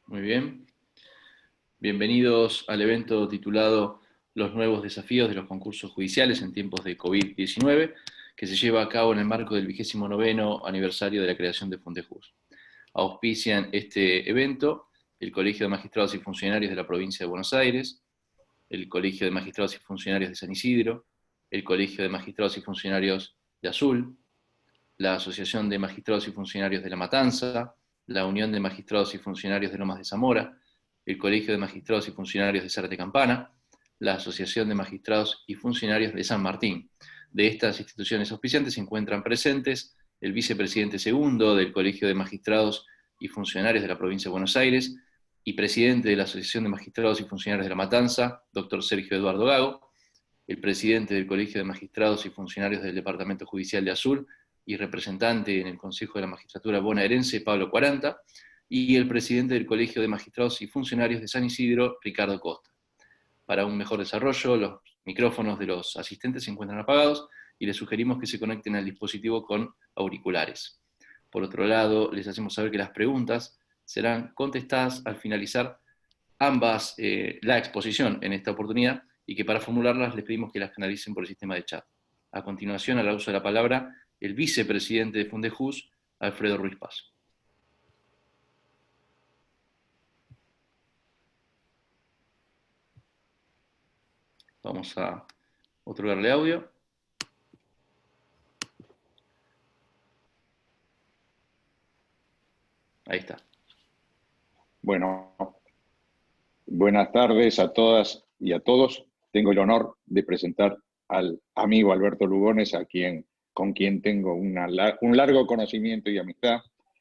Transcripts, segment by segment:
Muy bien. Bienvenidos al evento titulado Los nuevos desafíos de los concursos judiciales en tiempos de COVID-19, que se lleva a cabo en el marco del 29º aniversario de la creación de Fundejus. Auspician este evento el Colegio de Magistrados y Funcionarios de la Provincia de Buenos Aires, el Colegio de Magistrados y Funcionarios de San Isidro, el Colegio de Magistrados y Funcionarios de Azul, la Asociación de Magistrados y Funcionarios de La Matanza, la Unión de Magistrados y Funcionarios de Lomas de Zamora, el Colegio de Magistrados y Funcionarios de Zárate Campana, la Asociación de Magistrados y Funcionarios de San Martín. De estas instituciones auspiciantes se encuentran presentes el vicepresidente segundo del Colegio de Magistrados y Funcionarios de la Provincia de Buenos Aires y presidente de la Asociación de Magistrados y Funcionarios de La Matanza, doctor Sergio Eduardo Gago, el presidente del Colegio de Magistrados y Funcionarios del Departamento Judicial de Azul y representante en el Consejo de la Magistratura bonaerense, Pablo Quaranta, y el presidente del Colegio de Magistrados y Funcionarios de San Isidro, Ricardo Costa. Para un mejor desarrollo, los micrófonos de los asistentes se encuentran apagados y les sugerimos que se conecten al dispositivo con auriculares. Por otro lado, les hacemos saber que las preguntas serán contestadas al finalizar ambas la exposición en esta oportunidad y que para formularlas les pedimos que las canalicen por el sistema de chat. A continuación, al uso de la palabra, el vicepresidente de Fundejus, Alfredo Ruiz Paz. Vamos a otorgarle audio. Ahí está. Bueno, buenas tardes a todas y a todos. Tengo el honor de presentar al amigo Alberto Lugones, con quien tengo un largo conocimiento y amistad.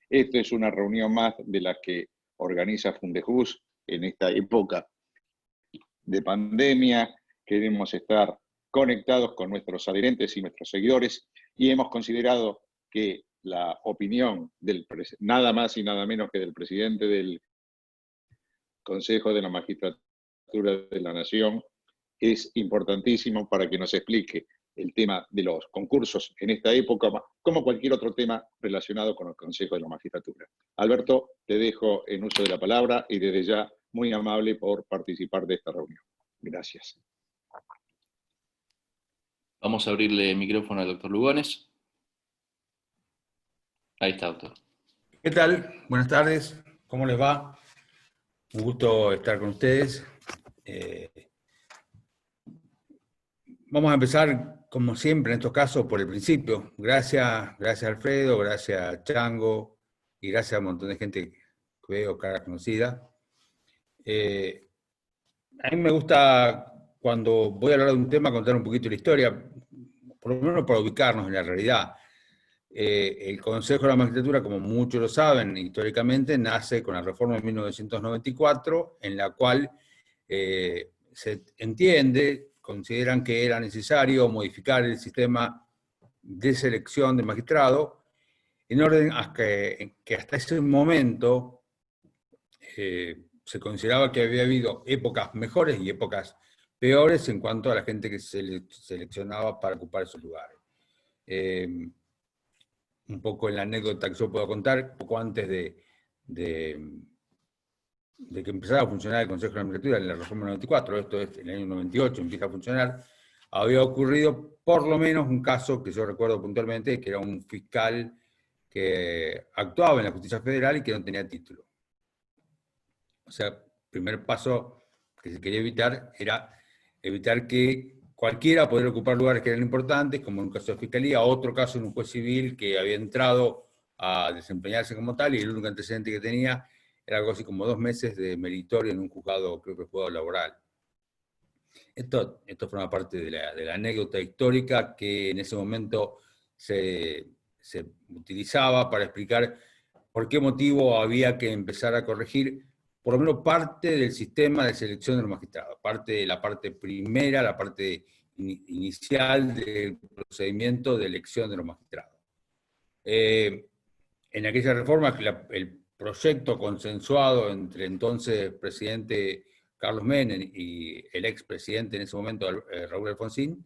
Esta es una reunión más de las que organiza Fundejus en esta época de pandemia. Queremos estar conectados con nuestros adherentes y nuestros seguidores y hemos considerado que la opinión nada más y nada menos que del presidente del Consejo de la Magistratura de la Nación es importantísimo para que nos explique el tema de los concursos en esta época, como cualquier otro tema relacionado con el Consejo de la Magistratura. Alberto, te dejo en uso de la palabra y desde ya muy amable por participar de esta reunión. Gracias. Vamos a abrirle el micrófono al doctor Lugones. Ahí está, doctor. ¿Qué tal? Buenas tardes. ¿Cómo les va? Un gusto estar con ustedes. Vamos a empezar, como siempre en estos casos, por el principio. Gracias Alfredo, gracias Chango y gracias a un montón de gente que veo, cara conocida. A mí me gusta, cuando voy a hablar de un tema, contar un poquito la historia, por lo menos para ubicarnos en la realidad. El Consejo de la Magistratura, como muchos lo saben, históricamente nace con la reforma de 1994, en la cual se entiende, consideran que era necesario modificar el sistema de selección de magistrados, en orden a que hasta ese momento se consideraba que había habido épocas mejores y épocas peores en cuanto a la gente que se seleccionaba para ocupar esos lugares. Un poco en la anécdota que yo puedo contar, poco antes de que empezara a funcionar el Consejo de la Magistratura en la reforma 94, esto es en el año 98, empieza a funcionar, había ocurrido por lo menos un caso que yo recuerdo puntualmente, que era un fiscal que actuaba en la justicia federal y que no tenía título. O sea, el primer paso que se quería evitar era evitar que cualquiera pudiera ocupar lugares que eran importantes, como en un caso de fiscalía, otro caso en un juez civil que había entrado a desempeñarse como tal y el único antecedente que tenía era algo así como 2 meses de meritorio en un juzgado, creo que juzgado laboral. Esto forma parte de la anécdota histórica que en ese momento se utilizaba para explicar por qué motivo había que empezar a corregir por lo menos parte del sistema de selección de los magistrados, la parte primera, la parte inicial del procedimiento de elección de los magistrados. En aquella reforma, el proyecto consensuado entre entonces presidente Carlos Menem y el expresidente en ese momento, Raúl Alfonsín,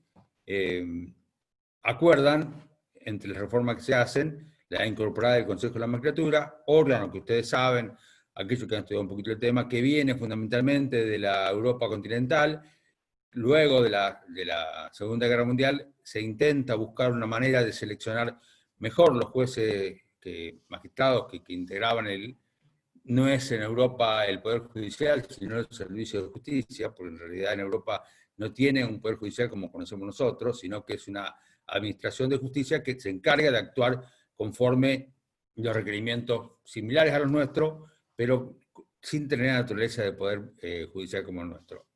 acuerdan, entre las reformas que se hacen, la incorporada del Consejo de la Magistratura, órgano que ustedes saben, aquellos que han estudiado un poquito el tema, que viene fundamentalmente de la Europa continental. Luego de la Segunda Guerra Mundial se intenta buscar una manera de seleccionar mejor los jueces, magistrados que integraban no es en Europa el Poder Judicial, sino el Servicio de Justicia, porque en realidad en Europa no tiene un Poder Judicial como conocemos nosotros, sino que es una administración de justicia que se encarga de actuar conforme los requerimientos similares a los nuestros, pero sin tener la naturaleza de Poder Judicial como el nuestro.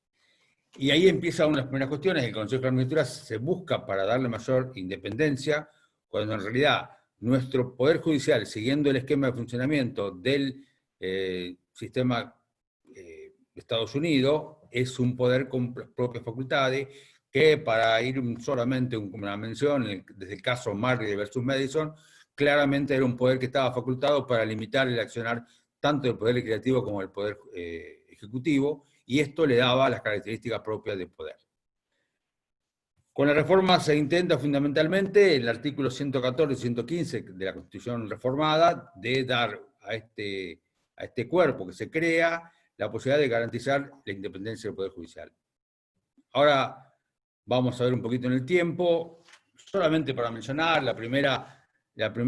Y ahí empieza una de las primeras cuestiones. El Consejo de la Magistratura se busca para darle mayor independencia, cuando en realidad nuestro Poder Judicial, siguiendo el esquema de funcionamiento del sistema de Estados Unidos, es un poder con propias facultades, que para ir solamente una mención, desde el caso Marley versus Madison, claramente era un poder que estaba facultado para limitar el accionar tanto del Poder Legislativo como del Poder Ejecutivo, y esto le daba las características propias del poder. Con la reforma se intenta fundamentalmente, el artículo 114 y 115 de la Constitución reformada, de dar a este cuerpo que se crea la posibilidad de garantizar la independencia del Poder Judicial. Ahora vamos a ver un poquito en el tiempo, solamente para mencionar, la primera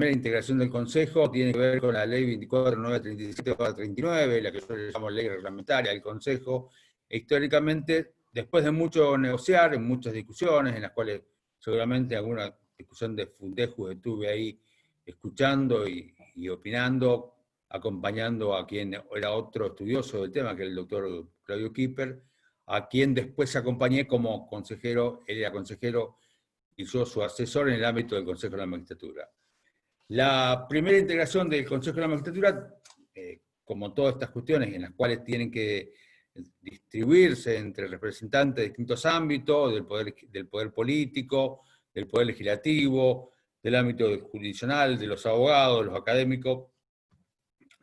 integración del Consejo tiene que ver con la Ley 24.937/39, la que yo le llamo ley reglamentaria del Consejo, e históricamente, después de mucho negociar, en muchas discusiones, en las cuales seguramente alguna discusión de Fundejus estuve ahí escuchando y opinando, acompañando a quien era otro estudioso del tema, que era el doctor Claudio Kipper, a quien después acompañé como consejero, él era consejero y yo su asesor en el ámbito del Consejo de la Magistratura. La primera integración del Consejo de la Magistratura, como todas estas cuestiones en las cuales tienen que distribuirse entre representantes de distintos ámbitos, del poder político, del poder legislativo, del ámbito jurisdiccional, de los abogados, de los académicos,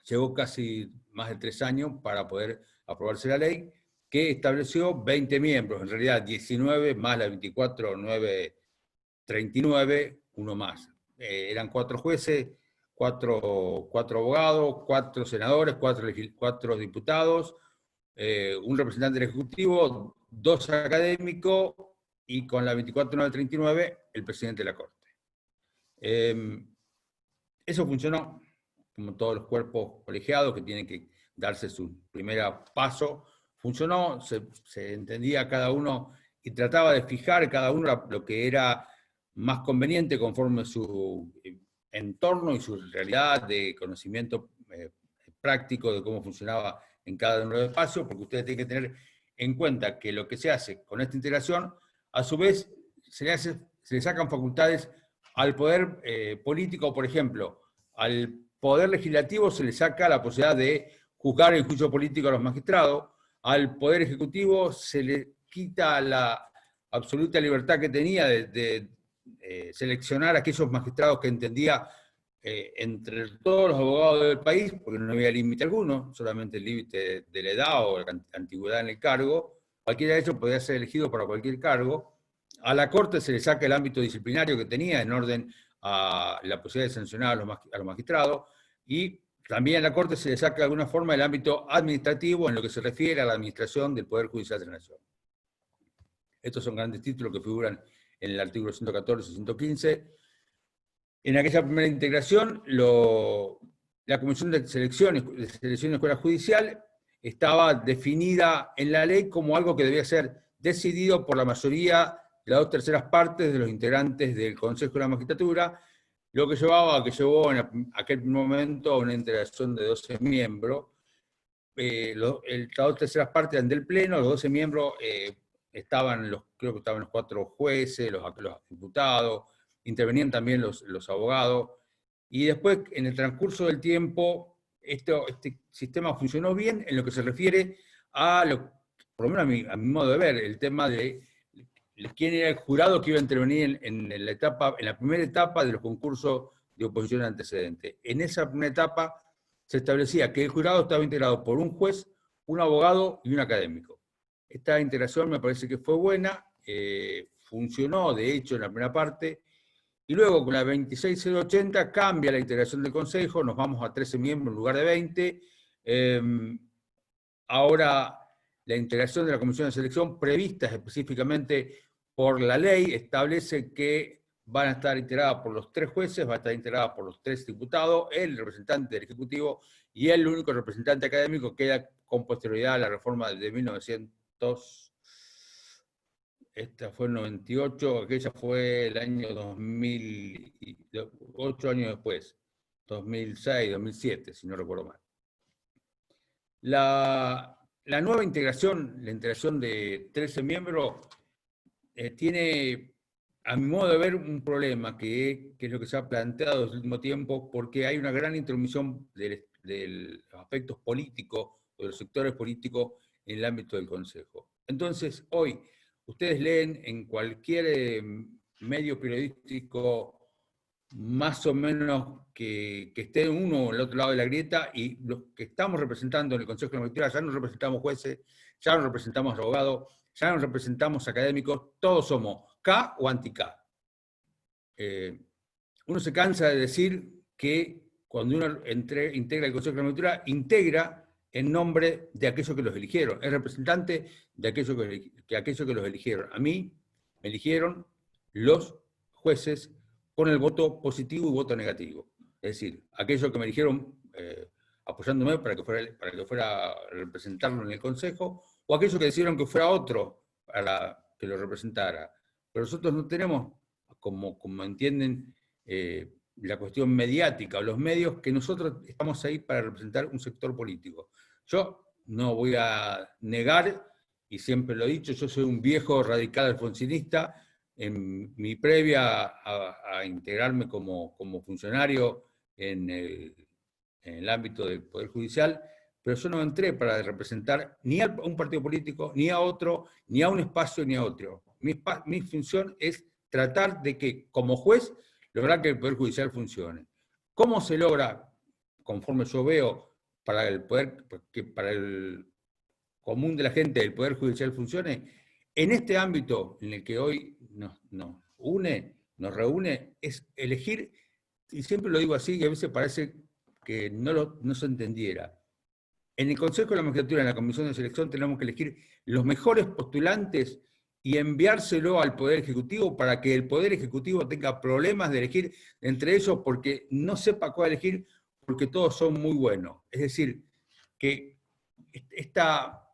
llevó casi más de 3 años para poder aprobarse la ley, que estableció 20 miembros, en realidad 19 más la 24.939, uno más. Eran 4 jueces, 4 abogados, 4 senadores, 4 diputados, un representante del Ejecutivo, 2 académicos, y con la 24.939 el presidente de la Corte. Eso funcionó, como todos los cuerpos colegiados que tienen que darse su primer paso. Funcionó, se entendía cada uno y trataba de fijar cada uno lo que era más conveniente conforme su entorno y su realidad de conocimiento práctico de cómo funcionaba en cada uno de los espacios, porque ustedes tienen que tener en cuenta que lo que se hace con esta integración, a su vez se le sacan facultades al poder político, por ejemplo, al poder legislativo se le saca la posibilidad de juzgar el juicio político a los magistrados, al poder ejecutivo se le quita la absoluta libertad que tenía de seleccionar a aquellos magistrados que entendía entre todos los abogados del país, porque no había límite alguno, solamente el límite de la edad o la antigüedad en el cargo. Cualquiera de ellos podía ser elegido para cualquier cargo. A la Corte se le saca el ámbito disciplinario que tenía en orden a la posibilidad de sancionar a los magistrados, y también a la Corte se le saca de alguna forma el ámbito administrativo en lo que se refiere a la administración del Poder Judicial de la Nación. Estos son grandes títulos que figuran en el artículo 114 y 115. En aquella primera integración, la Comisión de Selección de Escuela Judicial estaba definida en la ley como algo que debía ser decidido por la mayoría de las 2/3 partes de los integrantes del Consejo de la Magistratura, lo que llevó en aquel momento a una integración de 12 miembros. Las 2/3 partes eran del Pleno, los 12 miembros creo que estaban los 4 jueces, los diputados, intervenían también los abogados, y después, en el transcurso del tiempo, este sistema funcionó bien en lo que se refiere a por lo menos a mi modo de ver, el tema de quién era el jurado que iba a intervenir en la primera etapa de los concursos de oposición antecedente. En esa primera etapa se establecía que el jurado estaba integrado por un juez, un abogado y un académico. Esta integración me parece que fue buena, funcionó de hecho en la primera parte, y luego con la 26.080 cambia la integración del Consejo, nos vamos a 13 miembros en lugar de 20, Ahora, la integración de la comisión de selección, prevista específicamente por la ley, establece que van a estar integradas por los 3 jueces, va a estar integrada por los 3 diputados, el representante del Ejecutivo y el único representante académico queda con posterioridad a la reforma de 1900. Esta fue el 98, aquella fue el año 2000, 8 años después, 2006, 2007, si no recuerdo mal. La nueva integración, la integración de 13 miembros, tiene, a mi modo de ver, un problema que es lo que se ha planteado en el último tiempo, porque hay una gran intromisión de los aspectos políticos, de los sectores políticos en el ámbito del Consejo. Entonces, hoy, ustedes leen en cualquier medio periodístico más o menos que esté uno o el otro lado de la grieta, y los que estamos representando en el Consejo de la Magistratura ya no representamos jueces, ya no representamos abogados, ya no representamos académicos, todos somos K o anti-K. Uno se cansa de decir que cuando uno integra el Consejo de la Magistratura, integra en nombre de aquellos que los eligieron, es representante de aquellos que los eligieron. A mí me eligieron los jueces con el voto positivo y voto negativo. Es decir, aquellos que me eligieron apoyándome para que fuera a representarlo en el Consejo, o aquellos que decidieron que fuera otro para que lo representara. Pero nosotros no tenemos, como entienden, la cuestión mediática o los medios, que nosotros estamos ahí para representar un sector político. Yo no voy a negar, y siempre lo he dicho, yo soy un viejo radical alfonsinista. En mi previa a integrarme como funcionario en el ámbito del Poder Judicial, pero yo no entré para representar ni a un partido político, ni a otro, ni a un espacio, ni a otro. Mi función es tratar de que, como juez, lograr que el Poder Judicial funcione. ¿Cómo se logra, conforme yo veo, para el común de la gente, el Poder Judicial funcione? En este ámbito en el que hoy nos reúne, es elegir, y siempre lo digo así, y a veces parece que no se entendiera. En el Consejo de la Magistratura, en la Comisión de Selección, tenemos que elegir los mejores postulantes y enviárselo al Poder Ejecutivo para que el Poder Ejecutivo tenga problemas de elegir entre ellos porque no sepa cuál elegir, porque todos son muy buenos. Es decir, que esta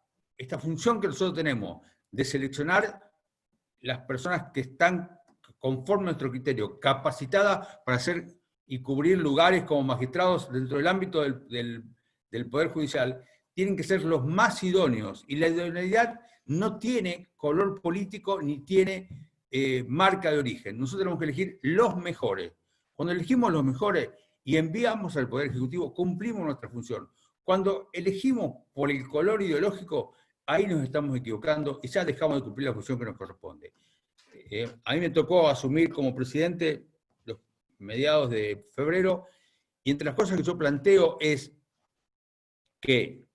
función que nosotros tenemos de seleccionar las personas que están conforme a nuestro criterio, capacitadas para hacer y cubrir lugares como magistrados dentro del ámbito del Poder Judicial, tienen que ser los más idóneos, y la idoneidad no tiene color político ni tiene marca de origen. Nosotros tenemos que elegir los mejores. Cuando elegimos los mejores y enviamos al Poder Ejecutivo, cumplimos nuestra función. Cuando elegimos por el color ideológico, ahí nos estamos equivocando y ya dejamos de cumplir la función que nos corresponde. A mí me tocó asumir como presidente los mediados de febrero, y entre las cosas que yo planteo es que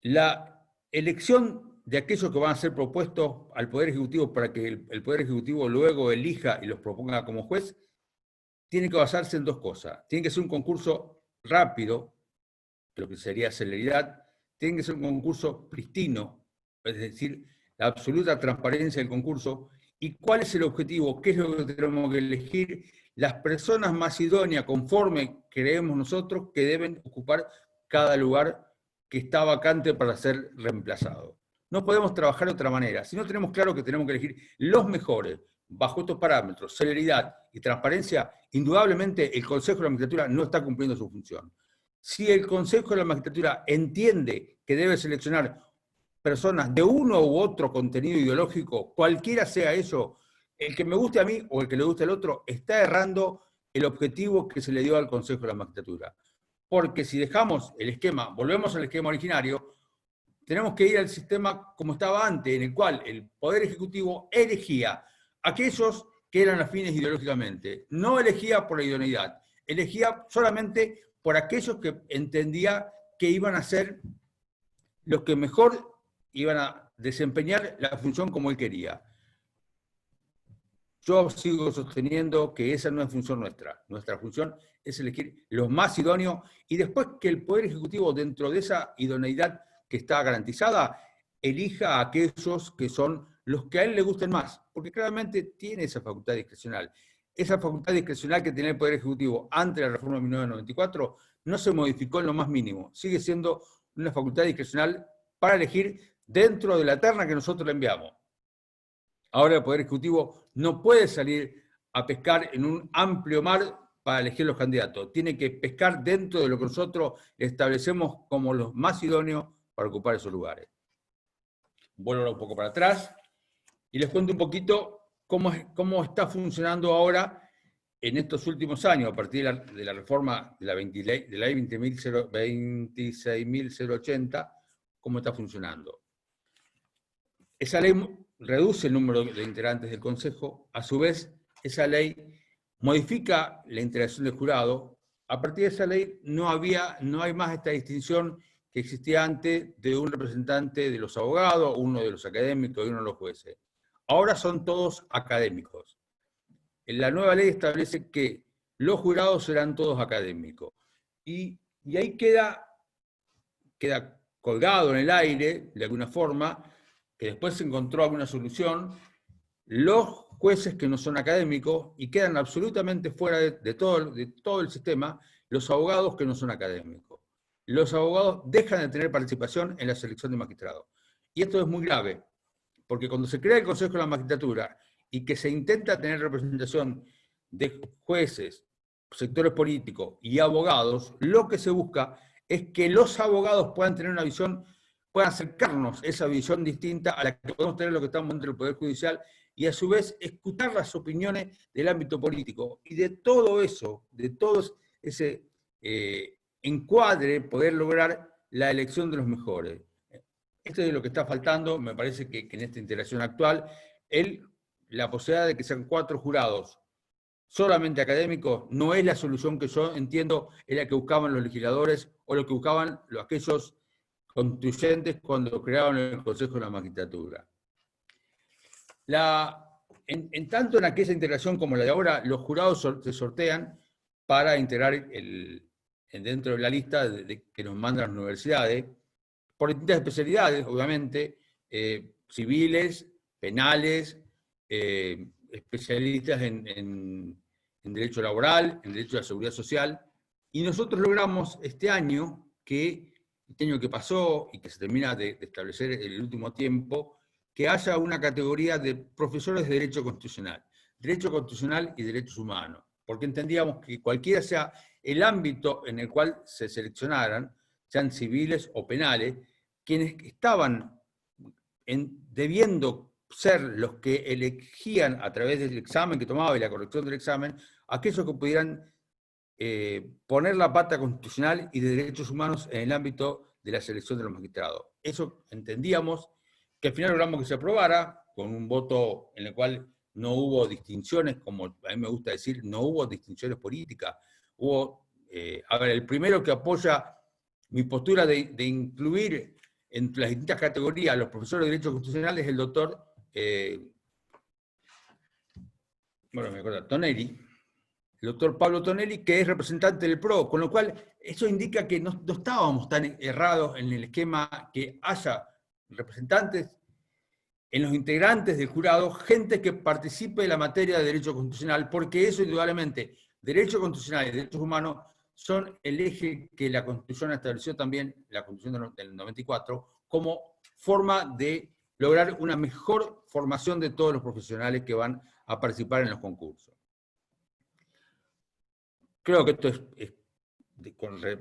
la elección de aquellos que van a ser propuestos al Poder Ejecutivo para que el Poder Ejecutivo luego elija y los proponga como juez, tiene que basarse en 2 cosas. Tiene que ser un concurso rápido, lo que sería celeridad, tiene que ser un concurso pristino, es decir, la absoluta transparencia del concurso. ¿Y cuál es el objetivo? ¿Qué es lo que tenemos que elegir? Las personas más idóneas, conforme creemos nosotros, que deben ocupar cada lugar que está vacante para ser reemplazado. No podemos trabajar de otra manera. Si no tenemos claro que tenemos que elegir los mejores, bajo estos parámetros, celeridad y transparencia, indudablemente el Consejo de la Magistratura no está cumpliendo su función. Si el Consejo de la Magistratura entiende que debe seleccionar personas de uno u otro contenido ideológico, cualquiera sea eso, el que me guste a mí o el que le guste al otro, está errando el objetivo que se le dio al Consejo de la Magistratura. Porque si dejamos el esquema, volvemos al esquema originario, tenemos que ir al sistema como estaba antes, en el cual el Poder Ejecutivo elegía a aquellos que eran afines ideológicamente, no elegía por la idoneidad, elegía solamente por aquellos que entendía que iban a ser los que mejor iban a desempeñar la función como él quería. Yo sigo sosteniendo que esa no es función nuestra. Nuestra función es elegir los más idóneos y después que el Poder Ejecutivo, dentro de esa idoneidad que está garantizada, elija a aquellos que son los que a él le gusten más, porque claramente tiene esa facultad discrecional. Esa facultad discrecional que tenía el Poder Ejecutivo antes de la reforma de 1994 no se modificó en lo más mínimo. Sigue siendo una facultad discrecional para elegir dentro de la terna que nosotros le enviamos. Ahora el Poder Ejecutivo no puede salir a pescar en un amplio mar para elegir los candidatos. Tiene que pescar dentro de lo que nosotros establecemos como los más idóneos para ocupar esos lugares. Vuelvo un poco para atrás y les cuento un poquito cómo está funcionando ahora en estos últimos años, a partir de la reforma de la ley 26.080, cómo está funcionando. Esa ley reduce el número de integrantes del Consejo, a su vez, esa ley modifica la integración del jurado. A partir de esa ley no hay más esta distinción que existía antes de un representante de los abogados, uno de los académicos y uno de los jueces. Ahora son todos académicos. La nueva ley establece que los jurados serán todos académicos. Y ahí queda colgado en el aire, de alguna forma, que después se encontró alguna solución, los jueces que no son académicos y quedan absolutamente fuera de todo el sistema, los abogados que no son académicos. Los abogados dejan de tener participación en la selección de magistrados. Y esto es muy grave, porque cuando se crea el Consejo de la Magistratura y que se intenta tener representación de jueces, sectores políticos y abogados, lo que se busca es que los abogados puedan tener una visión, puedan acercarnos esa visión distinta a la que podemos tener los que estamos dentro del Poder Judicial y a su vez escuchar las opiniones del ámbito político y de todo eso, de todo ese encuadre, poder lograr la elección de los mejores. Esto es lo que está faltando, me parece que en esta integración actual, la posibilidad de que sean 4 jurados solamente académicos no es la solución que yo entiendo es la que buscaban los legisladores o lo que buscaban aquellos constituyentes cuando crearon el Consejo de la Magistratura. En tanto en aquella integración como la de ahora, los jurados se sortean para integrar dentro de la lista que nos mandan las universidades, por distintas especialidades, obviamente, civiles, penales, especialistas en derecho laboral, en derecho a la seguridad social, y nosotros logramos este año que pasó y que se termina de establecer en el último tiempo, que haya una categoría de profesores de derecho constitucional y derechos humanos, porque entendíamos que cualquiera sea el ámbito en el cual se seleccionaran, sean civiles o penales, quienes estaban debiendo ser los que elegían a través del examen que tomaba y la corrección del examen, aquellos que pudieran poner la pata constitucional y de derechos humanos en el ámbito de la selección de los magistrados. Eso entendíamos que al final logramos que se aprobara, con un voto en el cual no hubo distinciones, como a mí me gusta decir, no hubo distinciones políticas. El primero que apoya mi postura de incluir entre las distintas categorías los profesores de Derecho Constitucional es el doctor Tonelli, el doctor Pablo Tonelli, que es representante del PRO, con lo cual eso indica que no estábamos tan errados en el esquema que haya representantes en los integrantes del jurado, gente que participe de la materia de Derecho Constitucional, porque eso indudablemente, Derecho Constitucional y Derechos Humanos son el eje que la Constitución estableció también, la Constitución del 94, como forma de lograr una mejor formación de todos los profesionales que van a participar en los concursos. Creo que esto es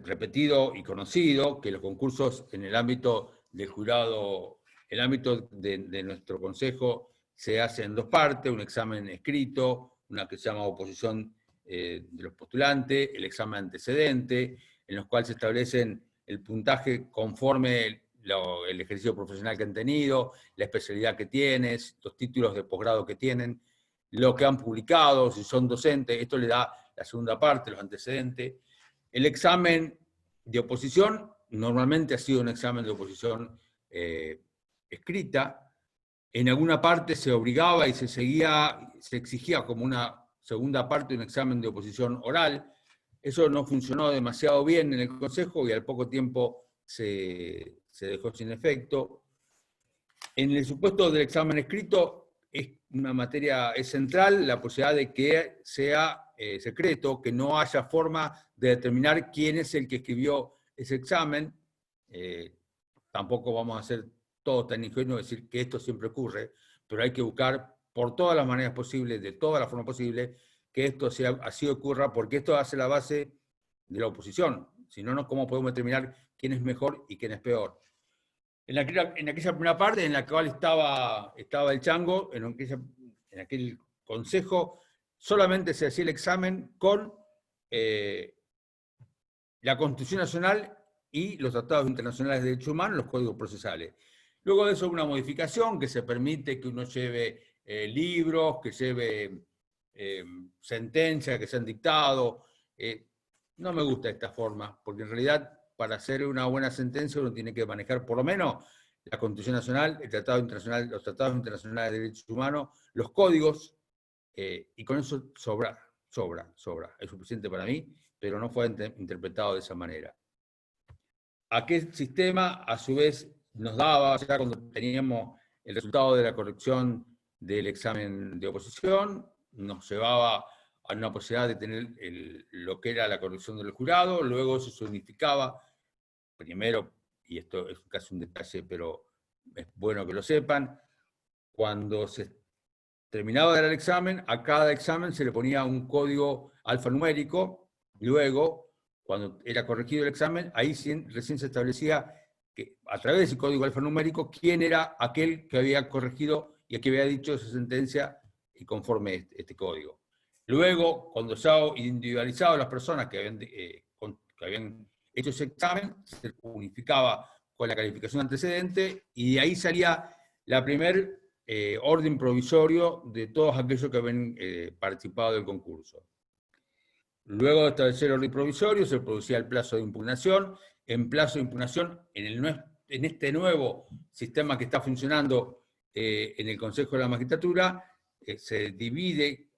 repetido y conocido, que los concursos en el ámbito del jurado, el ámbito de nuestro consejo, se hace en 2 partes, un examen escrito, una que se llama oposición de los postulantes, el examen antecedente, en los cuales se establecen el puntaje conforme el ejercicio profesional que han tenido, la especialidad que tienes, los títulos de posgrado que tienen, lo que han publicado, si son docentes, esto le da la segunda parte, los antecedentes. El examen de oposición normalmente ha sido un examen de oposición escrita, En alguna parte se obligaba y se exigía como una segunda parte un examen de oposición oral. Eso no funcionó demasiado bien en el Consejo y al poco tiempo se dejó sin efecto. En el supuesto del examen escrito es una materia, es central la posibilidad de que sea secreto, que no haya forma de determinar quién es el que escribió ese examen. Tampoco vamos a ser todos tan ingenuos de decir que esto siempre ocurre, pero hay que buscar por todas las maneras posibles, de todas las formas posibles, que esto así ocurra, porque esto hace la base de la oposición. Si no, ¿cómo podemos determinar quién es mejor y quién es peor? En aquella primera parte en la cual estaba el Chango, en aquel consejo, solamente se hacía el examen con la Constitución Nacional y los tratados internacionales de derechos humanos, los códigos procesales. Luego de eso, una modificación que se permite que uno lleve libros, que lleve sentencias que se han dictado. No me gusta esta forma, porque en realidad para hacer una buena sentencia uno tiene que manejar por lo menos la Constitución Nacional, los tratados internacionales de derechos humanos, los códigos, y con eso sobra. Es suficiente para mí, pero no fue interpretado de esa manera. Aquel sistema, a su vez, nos daba, o sea, cuando teníamos el resultado de la corrección del examen de oposición, nos llevaba a una posibilidad de tener lo que era la corrección del jurado, luego se unificaba, primero, y esto es casi un detalle, pero es bueno que lo sepan, cuando se terminaba de dar el examen, a cada examen se le ponía un código alfanumérico, luego, cuando era corregido el examen, ahí recién se establecía que a través de ese código alfanumérico quién era aquel que había corregido y que había dicho esa sentencia y conforme este código. Luego, cuando se ha individualizado a las personas que habían hecho ese examen, se unificaba con la calificación antecedente y de ahí salía la primera orden provisorio de todos aquellos que habían participado del concurso. Luego de establecer el orden provisorio, se producía el plazo de impugnación. En plazo de impugnación, en este nuevo sistema que está funcionando en el Consejo de la Magistratura, se divide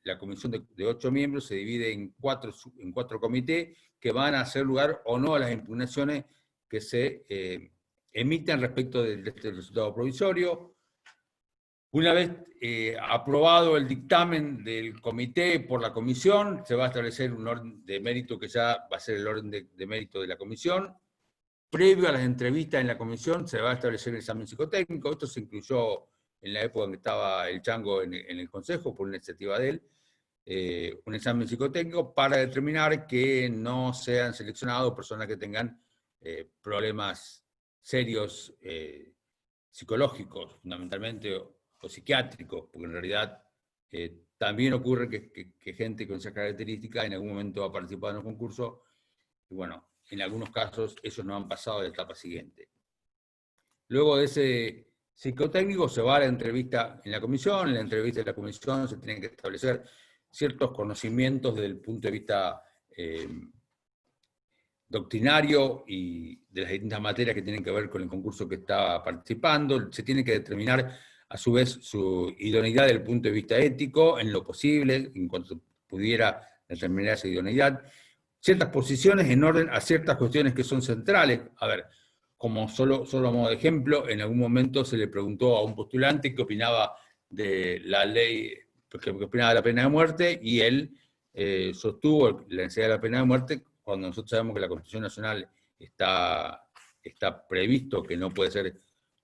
la comisión de 8 miembros, se divide en cuatro comités que van a hacer lugar o no a las impugnaciones que se emitan respecto de este resultado provisorio. Una vez aprobado el dictamen del comité por la comisión, se va a establecer un orden de mérito que ya va a ser el orden de mérito de la comisión. Previo a las entrevistas en la comisión se va a establecer el examen psicotécnico. Esto se incluyó en la época en que estaba el Chango en el Consejo, por una iniciativa de él, un examen psicotécnico para determinar que no sean seleccionados personas que tengan problemas serios psicológicos, fundamentalmente, o psiquiátricos, porque en realidad también ocurre que gente con esas características en algún momento ha participado en el concurso, y bueno, en algunos casos ellos no han pasado a la etapa siguiente. Luego de ese psicotécnico se va a la entrevista en la comisión. En la entrevista en la comisión se tienen que establecer ciertos conocimientos desde el punto de vista doctrinario y de las distintas materias que tienen que ver con el concurso que está participando. Se tiene que determinar a su vez su idoneidad desde el punto de vista ético, en lo posible, en cuanto pudiera determinar esa idoneidad. Ciertas posiciones en orden a ciertas cuestiones que son centrales. A ver, como solo a modo de ejemplo, en algún momento se le preguntó a un postulante qué opinaba de la ley, qué opinaba de la pena de muerte, y él sostuvo la necesidad de la pena de muerte, cuando nosotros sabemos que la Constitución Nacional está previsto que no puede ser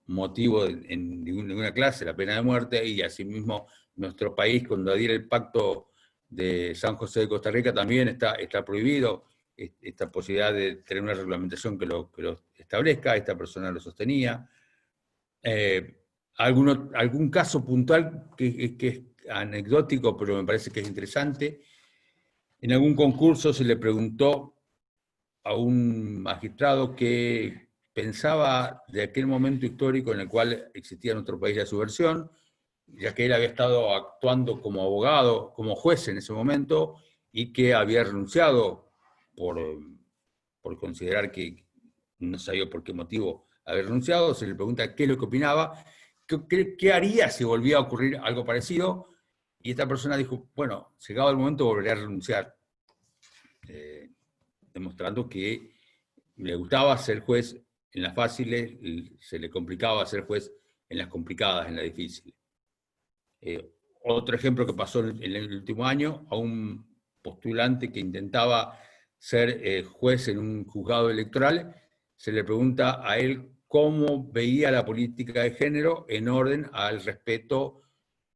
motivo en ninguna clase la pena de muerte, y asimismo nuestro país, cuando adhiere el pacto de San José de Costa Rica, también está prohibido esta posibilidad de tener una reglamentación que lo establezca. Esta persona lo sostenía. Algún caso puntual que es anecdótico, pero me parece que es interesante. En algún concurso se le preguntó a un magistrado que pensaba de aquel momento histórico en el cual existía en nuestro país la subversión, ya que él había estado actuando como abogado, como juez en ese momento, y que había renunciado por considerar que no sabía por qué motivo había renunciado. Se le pregunta qué es lo que opinaba, ¿qué haría si volvía a ocurrir algo parecido? Y esta persona dijo, bueno, llegado el momento volveré a renunciar, demostrando que le gustaba ser juez en las fáciles, se le complicaba ser juez en las complicadas, en las difíciles. Otro ejemplo que pasó en el último año, a un postulante que intentaba ser juez en un juzgado electoral, se le pregunta a él cómo veía la política de género en orden al respeto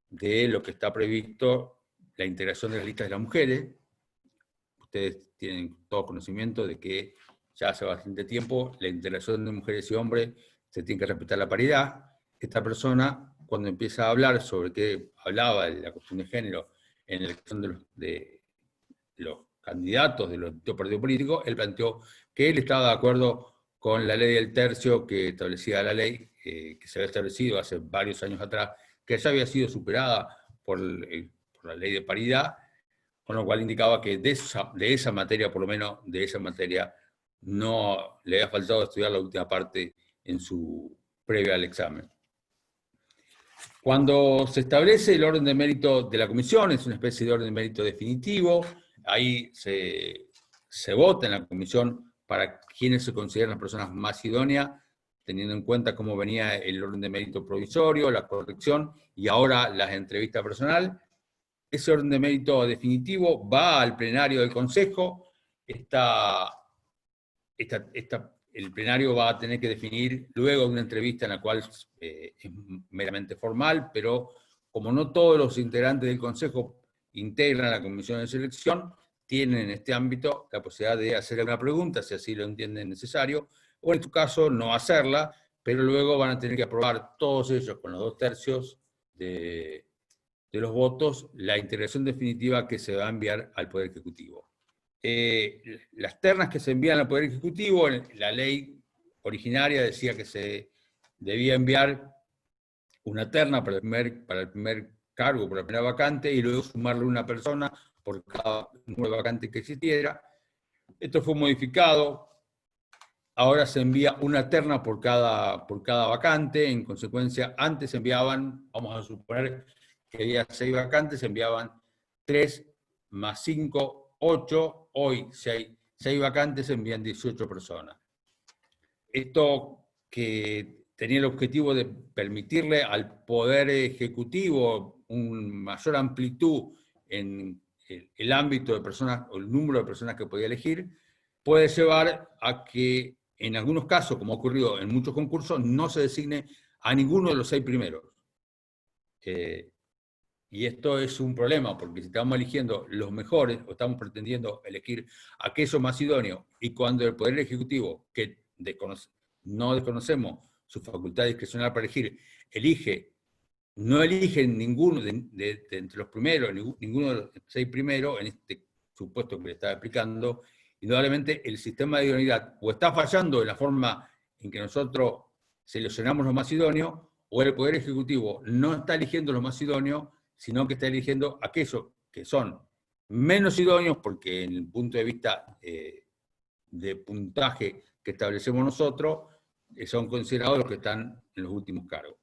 de lo que está previsto, la integración de las listas de las mujeres. Ustedes tienen todo conocimiento de que ya hace bastante tiempo la integración de mujeres y hombres se tiene que respetar la paridad. Esta persona, cuando empieza a hablar sobre qué hablaba de la cuestión de género en la elección de los candidatos de los distintos partidos políticos, él planteó que él estaba de acuerdo con la ley del tercio que establecía la ley, que se había establecido hace varios años atrás, que ya había sido superada por la ley de paridad, con lo cual indicaba que de esa materia, por lo menos de esa materia, no le había faltado estudiar la última parte en su previa al examen. Cuando se establece el orden de mérito de la comisión, es una especie de orden de mérito definitivo, ahí se vota en la comisión para quienes se consideran las personas más idóneas, teniendo en cuenta cómo venía el orden de mérito provisorio, la corrección y ahora las entrevistas personal. Ese orden de mérito definitivo va al plenario del Consejo. El plenario va a tener que definir luego de una entrevista en la cual es meramente formal, pero como no todos los integrantes del Consejo integran la comisión de selección, tienen en este ámbito la posibilidad de hacer una pregunta, si así lo entienden necesario, o en su caso no hacerla, pero luego van a tener que aprobar todos ellos con los 2/3 de los votos la integración definitiva que se va a enviar al Poder Ejecutivo. Las ternas que se envían al Poder Ejecutivo, la ley originaria decía que se debía enviar una terna para el primer cargo, por la primera vacante, y luego sumarle una persona por cada nueva vacante que existiera. Esto fue modificado. Ahora se envía una terna por cada vacante. En consecuencia, antes enviaban, vamos a suponer que había 6 vacantes, se enviaban 3 más 5, 8. Hoy, si hay 6 vacantes, se envían 18 personas. Esto que tenía el objetivo de permitirle al Poder Ejecutivo una mayor amplitud en el ámbito de personas, o el número de personas que podía elegir, puede llevar a que en algunos casos, como ha ocurrido en muchos concursos, no se designe a ninguno de los 6 primeros. Y esto es un problema, porque si estamos eligiendo los mejores, o estamos pretendiendo elegir aquellos más idóneos, y cuando el Poder Ejecutivo, que no desconocemos su facultad discrecional para elegir, no elige ninguno de entre los primeros, ninguno de los 6 primeros, en este supuesto que le estaba explicando, indudablemente el sistema de idoneidad o está fallando en la forma en que nosotros seleccionamos los más idóneos, o el Poder Ejecutivo no está eligiendo los más idóneos, sino que está eligiendo aquellos que son menos idóneos, porque en el punto de vista de puntaje que establecemos nosotros, son considerados los que están en los últimos cargos.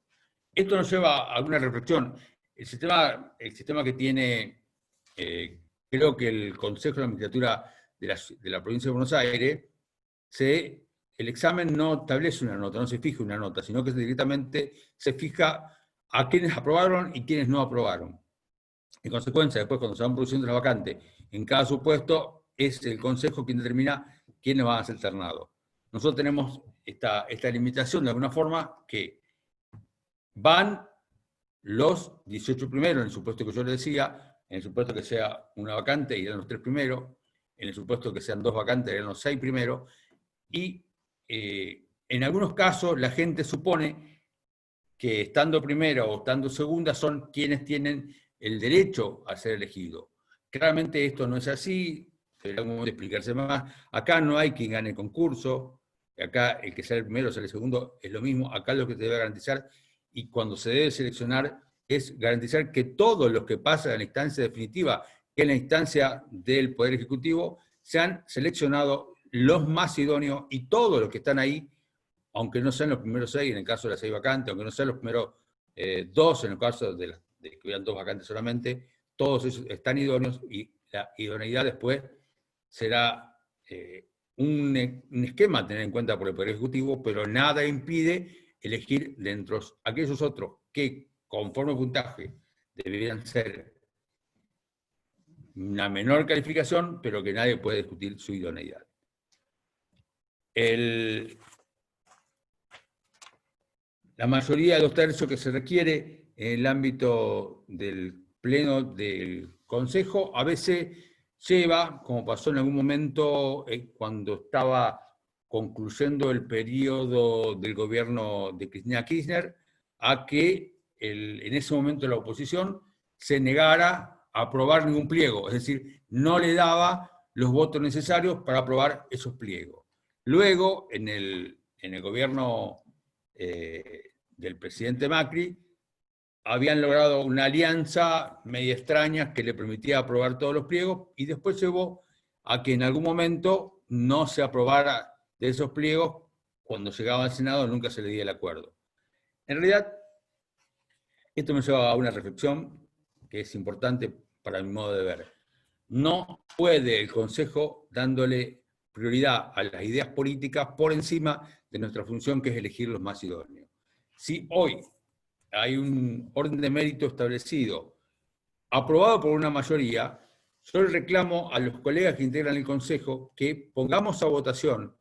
Esto nos lleva a alguna reflexión. El sistema que tiene, creo que el Consejo de la Magistratura de la Provincia de Buenos Aires, el examen no establece una nota, no se fija una nota, sino que directamente se fija a quienes aprobaron y quienes no aprobaron. En consecuencia, después cuando se van produciendo las vacantes, en cada supuesto es el Consejo quien determina quiénes van a ser ternados. Nosotros tenemos esta limitación de alguna forma, que van los 18 primeros, en el supuesto que yo le decía, en el supuesto que sea una vacante irán los 3 primeros, en el supuesto que sean 2 vacantes irán los 6 primeros, y en algunos casos la gente supone que estando primera o estando segunda son quienes tienen el derecho a ser elegidos. Claramente esto no es así, debería explicarse más. Acá no hay quien gane el concurso, acá el que sea el primero o sea el segundo es lo mismo, acá lo que se debe garantizar, y cuando se debe seleccionar, es garantizar que todos los que pasan a la instancia definitiva, que es la instancia del Poder Ejecutivo, sean seleccionados los más idóneos, y todos los que están ahí, aunque no sean los primeros 6, en el caso de las 6 vacantes, aunque no sean los primeros 2 en el caso de que hubieran 2 vacantes solamente, todos esos están idóneos y la idoneidad después será un esquema a tener en cuenta por el Poder Ejecutivo, pero nada impide elegir dentro de aquellos otros que, conforme al puntaje, deberían ser una menor calificación, pero que nadie puede discutir su idoneidad. La mayoría de 2/3 que se requiere en el ámbito del Pleno del Consejo a veces lleva, como pasó en algún momento cuando estaba concluyendo el periodo del gobierno de Cristina Kirchner, a que en ese momento la oposición se negara a aprobar ningún pliego, es decir, no le daba los votos necesarios para aprobar esos pliegos. Luego, en el gobierno del presidente Macri, habían logrado una alianza media extraña que le permitía aprobar todos los pliegos y después llevó a que en algún momento no se aprobara de esos pliegos, cuando llegaba al Senado nunca se le dio el acuerdo. En realidad, esto me lleva a una reflexión que es importante para mi modo de ver. No puede el Consejo dándole prioridad a las ideas políticas por encima de nuestra función, que es elegir los más idóneos. Si hoy hay un orden de mérito establecido, aprobado por una mayoría, yo le reclamo a los colegas que integran el Consejo que pongamos a votación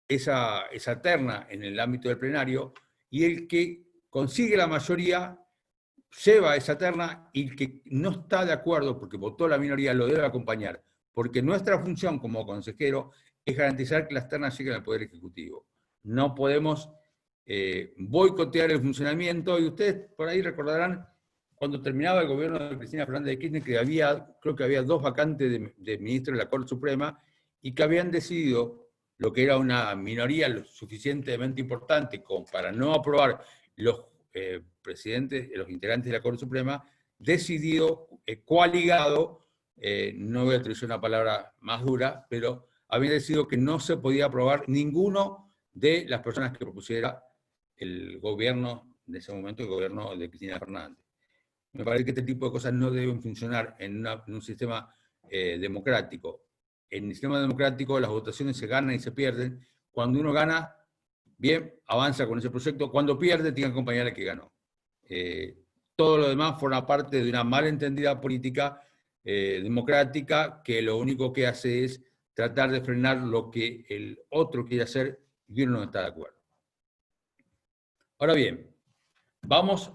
esa terna en el ámbito del plenario, y el que consigue la mayoría lleva esa terna, y el que no está de acuerdo porque votó la minoría lo debe acompañar, porque nuestra función como consejero es garantizar que las ternas lleguen al Poder Ejecutivo. No podemos boicotear el funcionamiento, y ustedes por ahí recordarán cuando terminaba el gobierno de Cristina Fernández de Kirchner que creo que había 2 vacantes de ministros de la Corte Suprema, y que habían decidido, lo que era una minoría lo suficientemente importante como para no aprobar los presidentes, los integrantes de la Corte Suprema, decidido, coaligado, no voy a utilizar una palabra más dura, pero habían decidido que no se podía aprobar ninguno de las personas que propusiera el gobierno, de ese momento el gobierno de Cristina Fernández. Me parece que este tipo de cosas no deben funcionar en un sistema democrático. En el sistema democrático las votaciones se ganan y se pierden. Cuando uno gana, bien, avanza con ese proyecto. Cuando pierde, tiene que acompañar al que ganó. Todo lo demás forma parte de una malentendida política democrática, que lo único que hace es tratar de frenar lo que el otro quiere hacer y uno no está de acuerdo. Ahora bien, vamos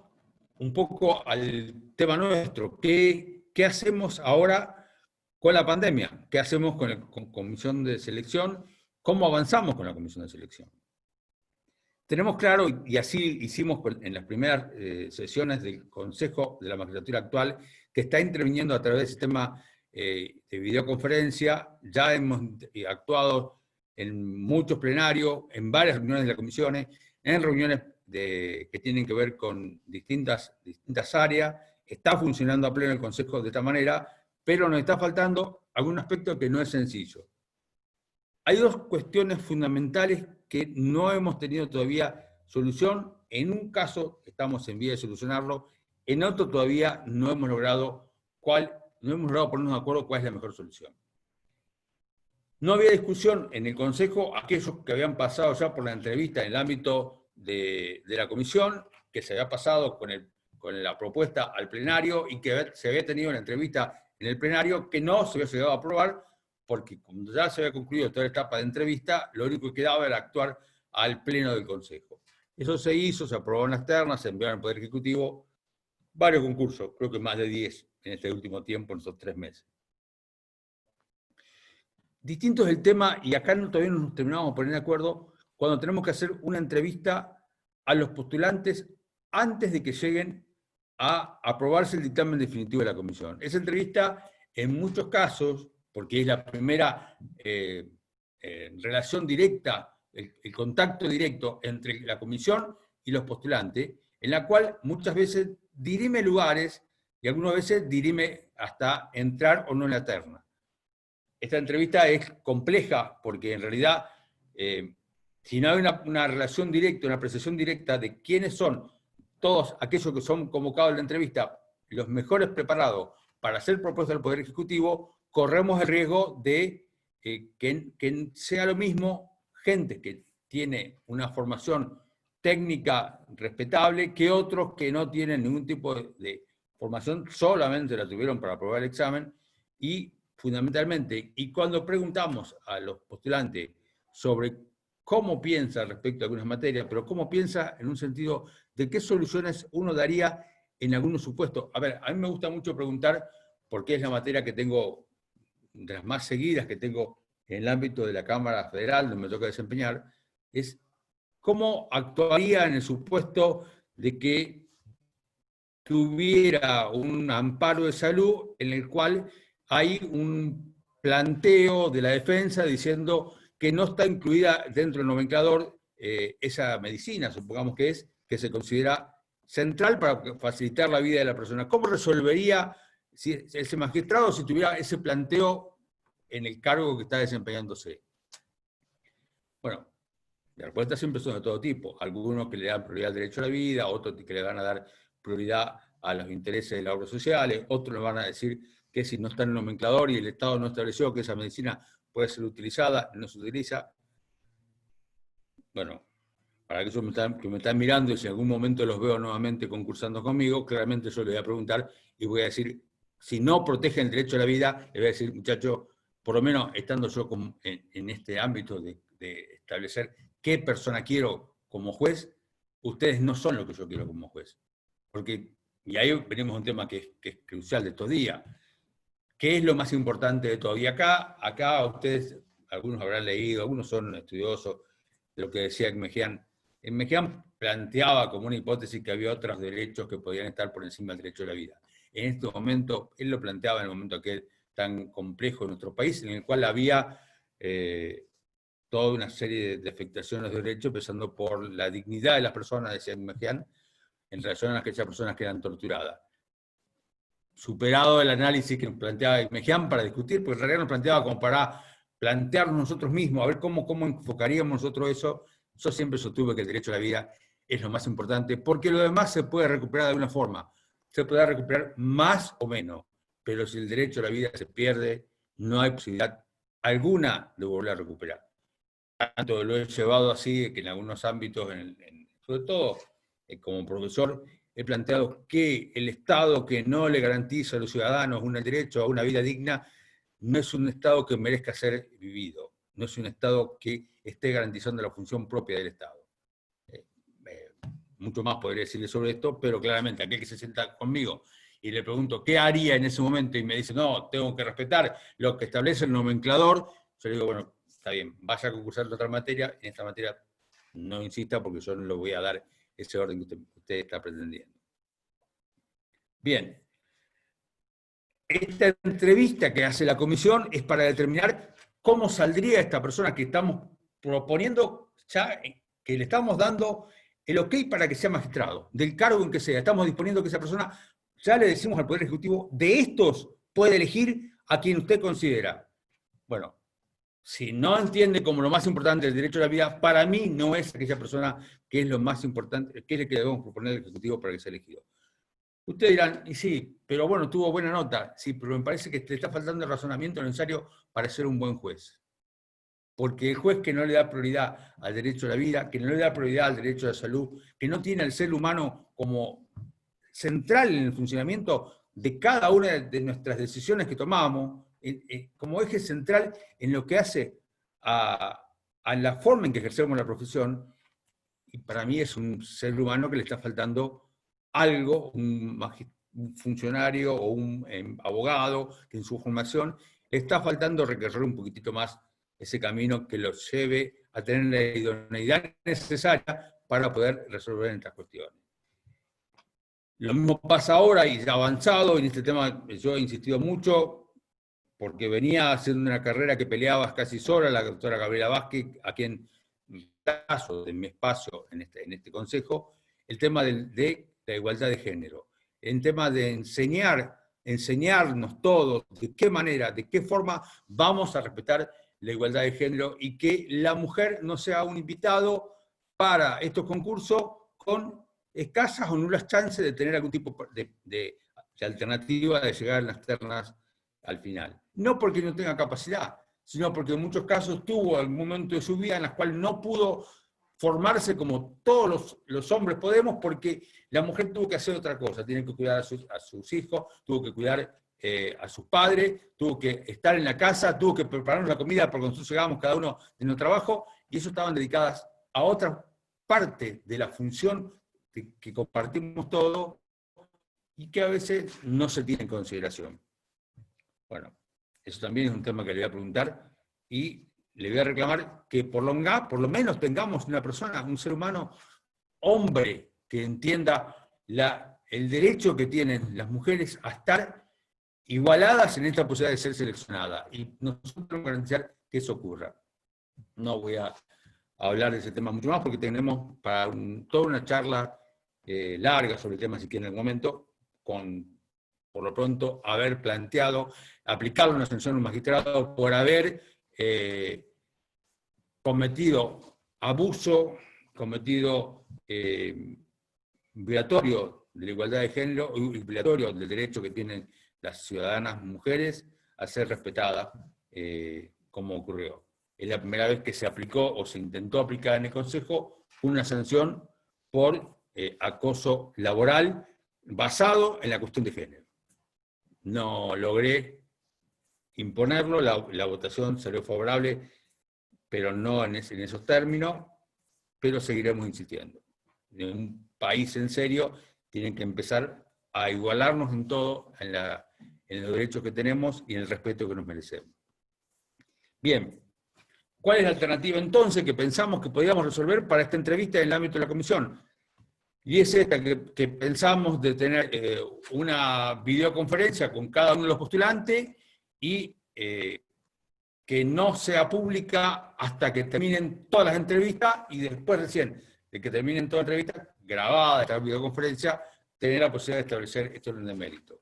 un poco al tema nuestro. ¿Qué hacemos ahora con la pandemia? ¿Qué hacemos con la comisión de selección? ¿Cómo avanzamos con la comisión de selección? Tenemos claro, y así hicimos en las primeras sesiones del Consejo de la Magistratura actual, que está interviniendo a través del sistema de videoconferencia. Ya hemos actuado en muchos plenarios, en varias reuniones de las comisiones, en reuniones que tienen que ver con distintas áreas. Está funcionando a pleno el Consejo de esta manera, pero nos está faltando algún aspecto que no es sencillo. Hay 2 cuestiones fundamentales que no hemos tenido todavía solución. En un caso estamos en vía de solucionarlo, en otro todavía no hemos logrado ponernos de acuerdo cuál es la mejor solución. No había discusión en el Consejo, aquellos que habían pasado ya por la entrevista en el ámbito de la comisión, que se había pasado con la propuesta al plenario, y que se había tenido la entrevista en el plenario, que no se había llegado a aprobar, porque cuando ya se había concluido toda la etapa de entrevista, lo único que quedaba era actuar al pleno del Consejo. Eso se hizo, se aprobó en las ternas, se enviaron al Poder Ejecutivo, varios concursos, creo que más de 10 en este último tiempo, en estos 3 meses. Distinto es el tema, y acá todavía no nos terminamos de poner de acuerdo, cuando tenemos que hacer una entrevista a los postulantes antes de que lleguen a aprobarse el dictamen definitivo de la comisión. Esa entrevista, en muchos casos, porque es la primera relación directa, el contacto directo entre la comisión y los postulantes, en la cual muchas veces dirime lugares y algunas veces dirime hasta entrar o no en la terna. Esta entrevista es compleja porque en realidad, si no hay una relación directa, una apreciación directa de quiénes son todos aquellos que son convocados a la entrevista, los mejores preparados para hacer propuestas al Poder Ejecutivo, corremos el riesgo de que sea lo mismo gente que tiene una formación técnica respetable que otros que no tienen ningún tipo de formación, solamente la tuvieron para aprobar el examen, y fundamentalmente, y cuando preguntamos a los postulantes sobre cómo piensa respecto a algunas materias, pero cómo piensa en un sentido de qué soluciones uno daría en algunos supuestos. A ver, a mí me gusta mucho preguntar, porque es la materia que tengo, de las más seguidas que tengo en el ámbito de la Cámara Federal, donde me toca desempeñar, es cómo actuaría en el supuesto de que tuviera un amparo de salud en el cual hay un planteo de la defensa diciendo que no está incluida dentro del nomenclador esa medicina, supongamos que se considera central para facilitar la vida de la persona. ¿Cómo resolvería ese magistrado si tuviera ese planteo en el cargo que está desempeñándose? Bueno, las respuestas siempre son de todo tipo. Algunos que le dan prioridad al derecho a la vida, otros que le van a dar prioridad a los intereses de las obras sociales, otros le van a decir que si no está en el nomenclador y el Estado no estableció que esa medicina puede ser utilizada, no se utiliza. Bueno, para aquellos que me están mirando y si en algún momento los veo nuevamente concursando conmigo, claramente yo les voy a preguntar y voy a decir, si no protegen el derecho a la vida, les voy a decir, muchachos, por lo menos estando yo en este ámbito de establecer qué persona quiero como juez, ustedes no son lo que yo quiero como juez. Porque, y ahí venimos a un tema que es crucial de estos días. ¿Qué es lo más importante de todo? Y acá ustedes, algunos habrán leído, algunos son estudiosos de lo que decía Egmejian. Egmejian planteaba como una hipótesis que había otros derechos que podían estar por encima del derecho a la vida. En este momento, él lo planteaba en el momento aquel tan complejo en nuestro país, en el cual había toda una serie de afectaciones de derechos, empezando por la dignidad de las personas, decía Egmejian, en relación a aquellas personas que eran torturadas. Superado el análisis que nos planteaba Egmejian para discutir, porque en realidad nos planteaba como para plantearnos nosotros mismos, a ver cómo enfocaríamos nosotros eso. Yo siempre sostuve que el derecho a la vida es lo más importante, porque lo demás se puede recuperar de alguna forma. Se puede recuperar más o menos, pero si el derecho a la vida se pierde, no hay posibilidad alguna de volver a recuperar. Tanto lo he llevado así, que en algunos ámbitos, sobre todo como profesor, he planteado que el Estado que no le garantiza a los ciudadanos un derecho a una vida digna no es un Estado que merezca ser vivido, no es un Estado que esté garantizando la función propia del Estado. Mucho más podría decirle sobre esto, pero claramente aquel que se sienta conmigo y le pregunto qué haría en ese momento y me dice, no, tengo que respetar lo que establece el nomenclador, yo le digo, bueno, está bien, vaya a concursar en otra materia, en esta materia no insista porque yo no le voy a dar ese orden que usted está pretendiendo. Bien. Esta entrevista que hace la comisión es para determinar cómo saldría esta persona que estamos proponiendo, ya que le estamos dando el ok para que sea magistrado, del cargo en que sea. Estamos disponiendo que esa persona, ya le decimos al Poder Ejecutivo, de estos puede elegir a quien usted considera. Bueno, si no entiende como lo más importante el derecho a la vida, para mí no es aquella persona que es lo más importante, que es el que debemos proponer al Ejecutivo para que sea elegido. Ustedes dirán, y sí, pero bueno, tuvo buena nota. Sí, pero me parece que le está faltando el razonamiento necesario para ser un buen juez. Porque el juez que no le da prioridad al derecho a la vida, que no le da prioridad al derecho a la salud, que no tiene al ser humano como central en el funcionamiento de cada una de nuestras decisiones que tomamos, como eje central en lo que hace a la forma en que ejercemos la profesión, y para mí es un ser humano que le está faltando algo, un funcionario o un abogado que en su formación le está faltando recorrer un poquitito más ese camino que lo lleve a tener la idoneidad necesaria para poder resolver estas cuestiones. Lo mismo pasa ahora y ya avanzado, en este tema yo he insistido mucho, porque venía haciendo una carrera que peleaba casi sola la doctora Gabriela Vázquez, a quien, en caso de mi espacio en este consejo, el tema de la igualdad de género, en tema de enseñarnos todos de qué manera, de qué forma vamos a respetar la igualdad de género y que la mujer no sea un invitado para estos concursos con escasas o nulas chances de tener algún tipo de alternativa de llegar a las ternas al final. No porque no tenga capacidad, sino porque en muchos casos tuvo algún momento de su vida en el cual no pudo formarse como todos los hombres podemos, porque la mujer tuvo que hacer otra cosa, tiene que cuidar a sus hijos, tuvo que cuidar a sus padres, tuvo que estar en la casa, tuvo que prepararnos la comida porque nosotros llegábamos cada uno de nuestro trabajo, y eso estaban dedicadas a otra parte de la función que compartimos todos y que a veces no se tiene en consideración. Bueno, eso también es un tema que le voy a preguntar y le voy a reclamar que por lo menos tengamos una persona, un ser humano, hombre, que entienda el derecho que tienen las mujeres a estar igualadas en esta posibilidad de ser seleccionadas. Y nosotros tenemos que garantizar que eso ocurra. No voy a hablar de ese tema mucho más porque tenemos para toda una charla larga sobre el tema, si quieren, en algún momento, por lo pronto, haber planteado, aplicar una sanción a un magistrado por haber cometido abuso, cometido violatorio de la igualdad de género y violatorio del derecho que tienen las ciudadanas mujeres a ser respetadas, como ocurrió. Es la primera vez que se aplicó o se intentó aplicar en el Consejo una sanción por acoso laboral basado en la cuestión de género. No logré imponerlo, la votación salió favorable, pero no en esos términos, pero seguiremos insistiendo. En un país en serio tienen que empezar a igualarnos en todo, en los derechos que tenemos y en el respeto que nos merecemos. Bien, ¿cuál es la alternativa entonces que pensamos que podíamos resolver para esta entrevista en el ámbito de la comisión? Y es esta, que pensamos de tener una videoconferencia con cada uno de los postulantes y que no sea pública hasta que terminen todas las entrevistas y después recién de que terminen todas las entrevistas, grabada esta videoconferencia, tener la posibilidad de establecer este orden de mérito.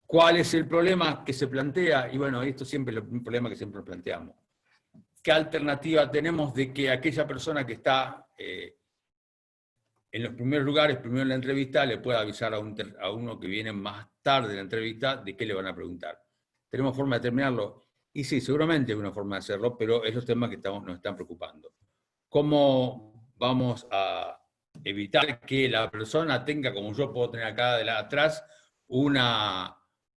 ¿Cuál es el problema que se plantea? Y bueno, esto siempre es un problema que siempre planteamos. ¿Qué alternativa tenemos de que aquella persona que está en los primeros lugares, primero en la entrevista, le pueda avisar a uno que viene más tarde en la entrevista de qué le van a preguntar? ¿Tenemos forma de terminarlo? Y sí, seguramente hay una forma de hacerlo, pero es los temas que nos están preocupando. ¿Cómo vamos a evitar que la persona tenga, como yo puedo tener acá atrás, una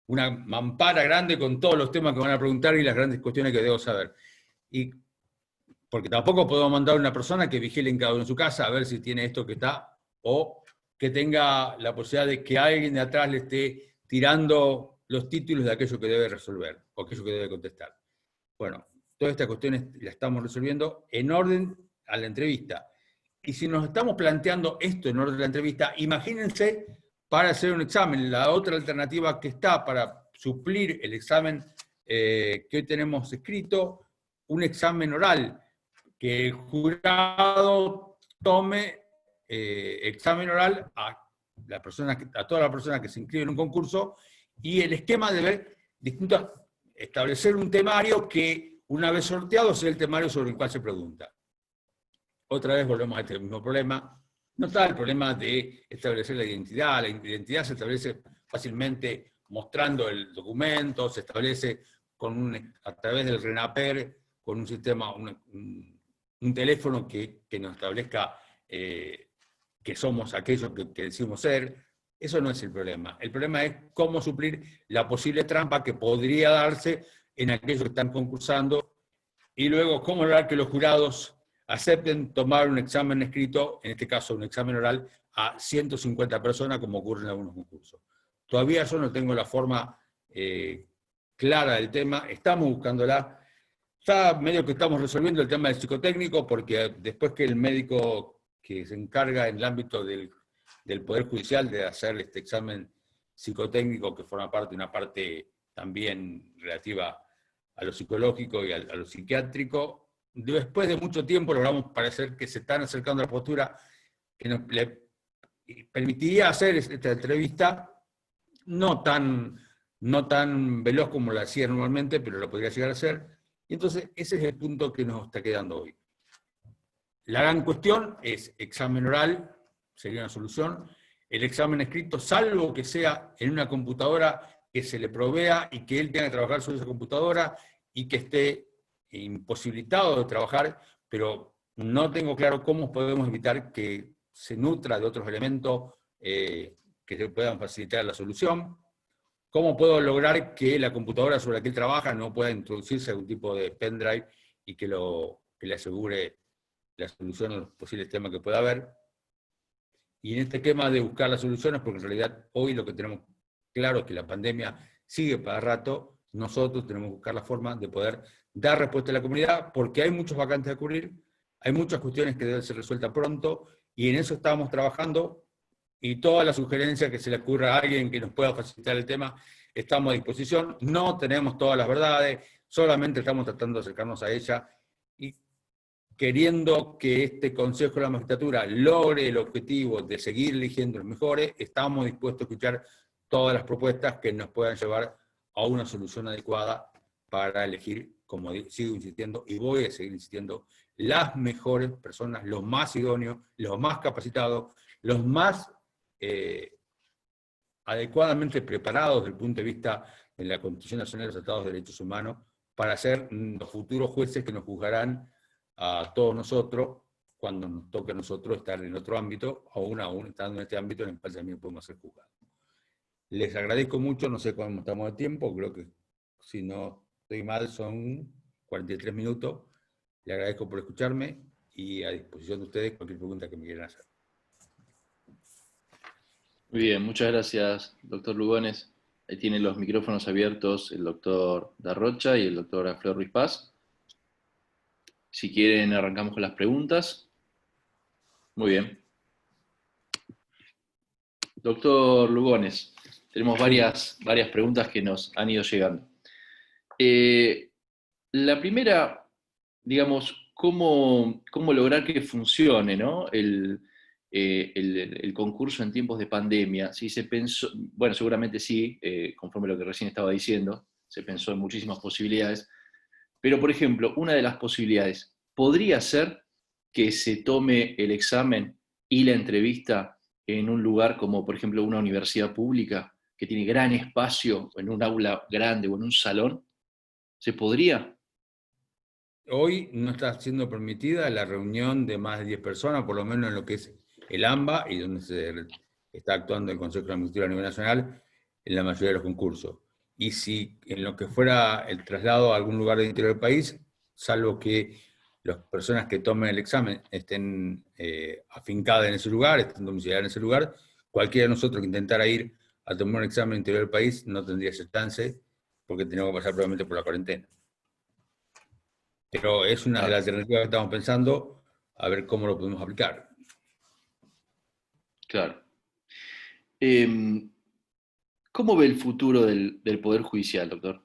mampara grande con todos los temas que van a preguntar y las grandes cuestiones que debo saber? Y porque tampoco podemos mandar a una persona que vigile en cada uno en su casa a ver si tiene esto que está, o que tenga la posibilidad de que alguien de atrás le esté tirando los títulos de aquello que debe resolver, o aquello que debe contestar. Bueno, todas estas cuestiones las estamos resolviendo en orden a la entrevista. Y si nos estamos planteando esto en orden a la entrevista, imagínense para hacer un examen, la otra alternativa que está para suplir el examen que hoy tenemos escrito, un examen oral, que el jurado tome examen oral a todas las personas que se inscriben en un concurso, y el esquema de ver establecer un temario que, una vez sorteado, sea el temario sobre el cual se pregunta. Otra vez volvemos a este mismo problema. No está el problema de establecer la identidad. La identidad se establece fácilmente mostrando el documento, se establece a través del RENAPER, con un sistema, un teléfono que nos establezca que somos aquellos que decimos ser. Eso no es el problema. El problema es cómo suplir la posible trampa que podría darse en aquellos que están concursando, y luego cómo lograr que los jurados acepten tomar un examen escrito, en este caso un examen oral, a 150 personas, como ocurre en algunos concursos. Todavía yo no tengo la forma clara del tema, estamos buscándola. Ya medio que estamos resolviendo el tema del psicotécnico, porque después que el médico que se encarga en el ámbito del Poder Judicial de hacer este examen psicotécnico, que forma parte de una parte también relativa a lo psicológico y a lo psiquiátrico, después de mucho tiempo logramos parecer que se están acercando a la postura que nos permitiría hacer esta entrevista no tan veloz como la hacía normalmente, pero lo podría llegar a hacer. Y entonces ese es el punto que nos está quedando hoy. La gran cuestión es examen oral, sería una solución. El examen escrito, salvo que sea en una computadora que se le provea y que él tenga que trabajar sobre esa computadora y que esté imposibilitado de trabajar, pero no tengo claro cómo podemos evitar que se nutra de otros elementos que se puedan facilitar la solución. ¿Cómo puedo lograr que la computadora sobre la que él trabaja no pueda introducirse algún tipo de pendrive y que le asegure la solución a los posibles temas que pueda haber? Y en este esquema de buscar las soluciones, porque en realidad hoy lo que tenemos claro es que la pandemia sigue para rato, nosotros tenemos que buscar la forma de poder dar respuesta a la comunidad, porque hay muchos vacantes a cubrir, hay muchas cuestiones que deben ser resueltas pronto, y en eso estamos trabajando, y todas las sugerencias que se le ocurra a alguien que nos pueda facilitar el tema, estamos a disposición. No tenemos todas las verdades, solamente estamos tratando de acercarnos a ella, y queriendo que este Consejo de la Magistratura logre el objetivo de seguir eligiendo los mejores, estamos dispuestos a escuchar todas las propuestas que nos puedan llevar a una solución adecuada para elegir, como sigo insistiendo, y voy a seguir insistiendo, las mejores personas, los más idóneos, los más capacitados, los más adecuadamente preparados desde el punto de vista de la Constitución Nacional de los Tratados de Derechos Humanos para ser los futuros jueces que nos juzgarán a todos nosotros cuando nos toque a nosotros estar en otro ámbito, aún estando en este ámbito en el cual también podemos ser juzgados. Les agradezco mucho, no sé cómo estamos de tiempo, creo que si no estoy mal son 43 minutos. Les agradezco por escucharme y a disposición de ustedes cualquier pregunta que me quieran hacer. Muy bien, muchas gracias, doctor Lugones. Ahí tienen los micrófonos abiertos el doctor Darrocha y el doctor Flor Ruiz Paz. Si quieren, arrancamos con las preguntas. Muy bien. Doctor Lugones, tenemos varias preguntas que nos han ido llegando. La primera, digamos, ¿cómo lograr que funcione, ¿no? el concurso en tiempos de pandemia? Si se pensó, bueno, seguramente sí, conforme a lo que recién estaba diciendo, se pensó en muchísimas posibilidades, pero por ejemplo, una de las posibilidades podría ser que se tome el examen y la entrevista en un lugar como por ejemplo una universidad pública que tiene gran espacio, en un aula grande o en un salón. ¿Se podría? Hoy no está siendo permitida la reunión de más de 10 personas, por lo menos en lo que es el AMBA y donde se está actuando el Consejo de la Magistratura a nivel nacional en la mayoría de los concursos. Y si en lo que fuera el traslado a algún lugar del interior del país, salvo que las personas que tomen el examen estén afincadas en ese lugar, estén domiciliadas en ese lugar, cualquiera de nosotros que intentara ir a tomar un examen en el interior del país no tendría ese chance, porque tenemos que pasar probablemente por la cuarentena. Pero es una de las alternativas que estamos pensando, a ver cómo lo podemos aplicar. Claro. ¿Cómo ve el futuro del Poder Judicial, doctor?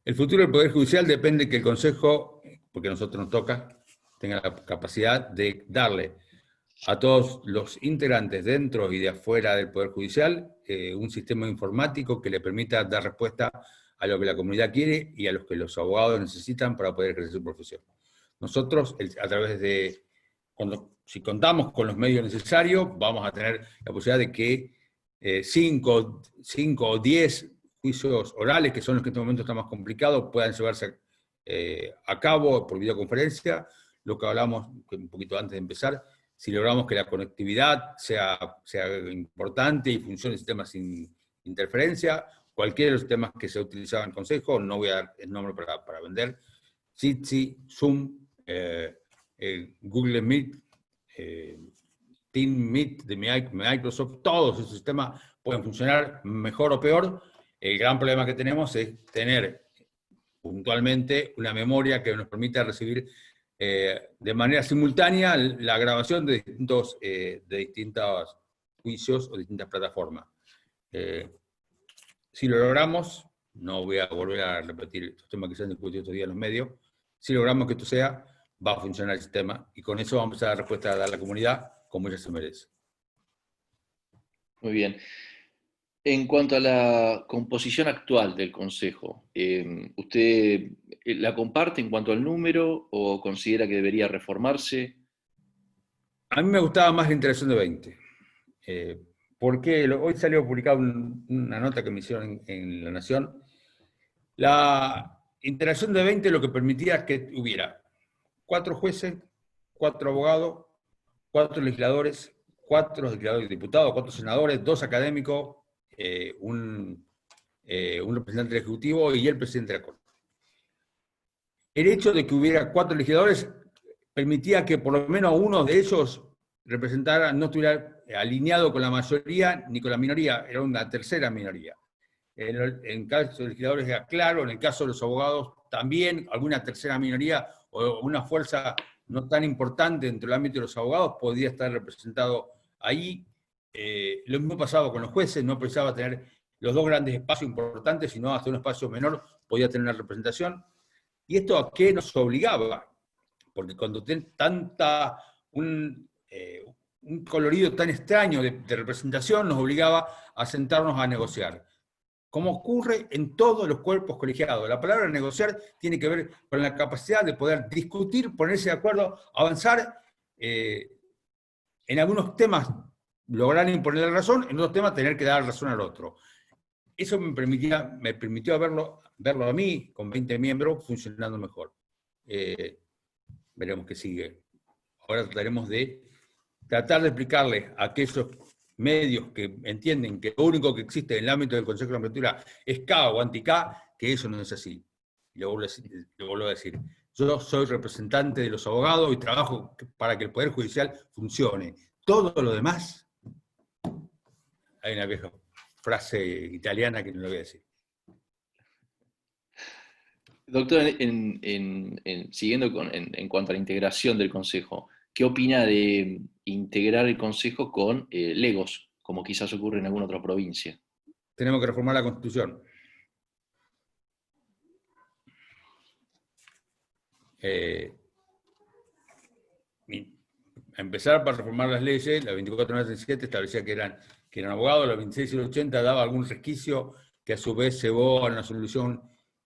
El futuro del Poder Judicial depende de que el Consejo, porque a nosotros nos toca, tenga la capacidad de darle a todos los integrantes dentro y de afuera del Poder Judicial un sistema informático que le permita dar respuesta a lo que la comunidad quiere y a los que los abogados necesitan para poder ejercer su profesión. Nosotros, a través de, si contamos con los medios necesarios, vamos a tener la posibilidad de que 5 o 10 juicios orales, que son los que en este momento están más complicados, puedan llevarse a cabo por videoconferencia. Lo que hablamos un poquito antes de empezar, si logramos que la conectividad sea importante y funcione el sistema sin interferencia, cualquiera de los sistemas que se utilizaban en el Consejo, no voy a dar el nombre para vender, Jitsi, Zoom, Google Meet, Team Meet de Microsoft, todos esos sistemas pueden funcionar mejor o peor. El gran problema que tenemos es tener puntualmente una memoria que nos permita recibir de manera simultánea la grabación de distintos juicios o distintas plataformas. Si lo logramos, no voy a volver a repetir estos temas que se han discutido estos días en los medios, si logramos que esto sea, va a funcionar el sistema, y con eso vamos a dar respuesta a la comunidad como ella se merece. Muy bien. En cuanto a la composición actual del Consejo, ¿usted la comparte en cuanto al número o considera que debería reformarse? A mí me gustaba más la interacción de 20. Porque hoy salió publicada una nota que me hicieron en La Nación. La interacción de 20 lo que permitía que hubiera 4 jueces, 4 abogados, 4 legisladores, 4 legisladores y diputados, 4 senadores, 2 académicos, un representante del Ejecutivo y el presidente de la Corte. El hecho de que hubiera 4 legisladores permitía que por lo menos uno de ellos representara, no estuviera alineado con la mayoría ni con la minoría, era una tercera minoría. En el caso de los legisladores era claro, en el caso de los abogados también, alguna tercera minoría o una fuerza no tan importante dentro del ámbito de los abogados podía estar representado ahí. Lo mismo pasaba con los jueces, no precisaba tener los 2 grandes espacios importantes, sino hasta un espacio menor podía tener una representación. ¿Y esto a qué nos obligaba? Porque cuando tienen un colorido tan extraño de representación, nos obligaba a sentarnos a negociar. Como ocurre en todos los cuerpos colegiados. La palabra negociar tiene que ver con la capacidad de poder discutir, ponerse de acuerdo, avanzar, en algunos temas lograr imponer la razón, en otros temas tener que dar razón al otro. Eso me permitió verlo a mí, con 20 miembros, funcionando mejor. Veremos qué sigue. Ahora trataremos de tratar de explicarle a aquellos medios que entienden que lo único que existe en el ámbito del Consejo de la Magistratura es K o anti-K, que eso no es así. Lo vuelvo a decir. Yo soy representante de los abogados y trabajo para que el Poder Judicial funcione. Todo lo demás, hay una vieja frase italiana que no lo voy a decir. Doctor, siguiendo en cuanto a la integración del Consejo, ¿qué opina de integrar el Consejo con legos, como quizás ocurre en alguna otra provincia? Tenemos que reformar la Constitución. Empezar para reformar las leyes, la 24.937 establecía que eran abogados, la 26 y la 80 daba algún resquicio que a su vez llevó a una solución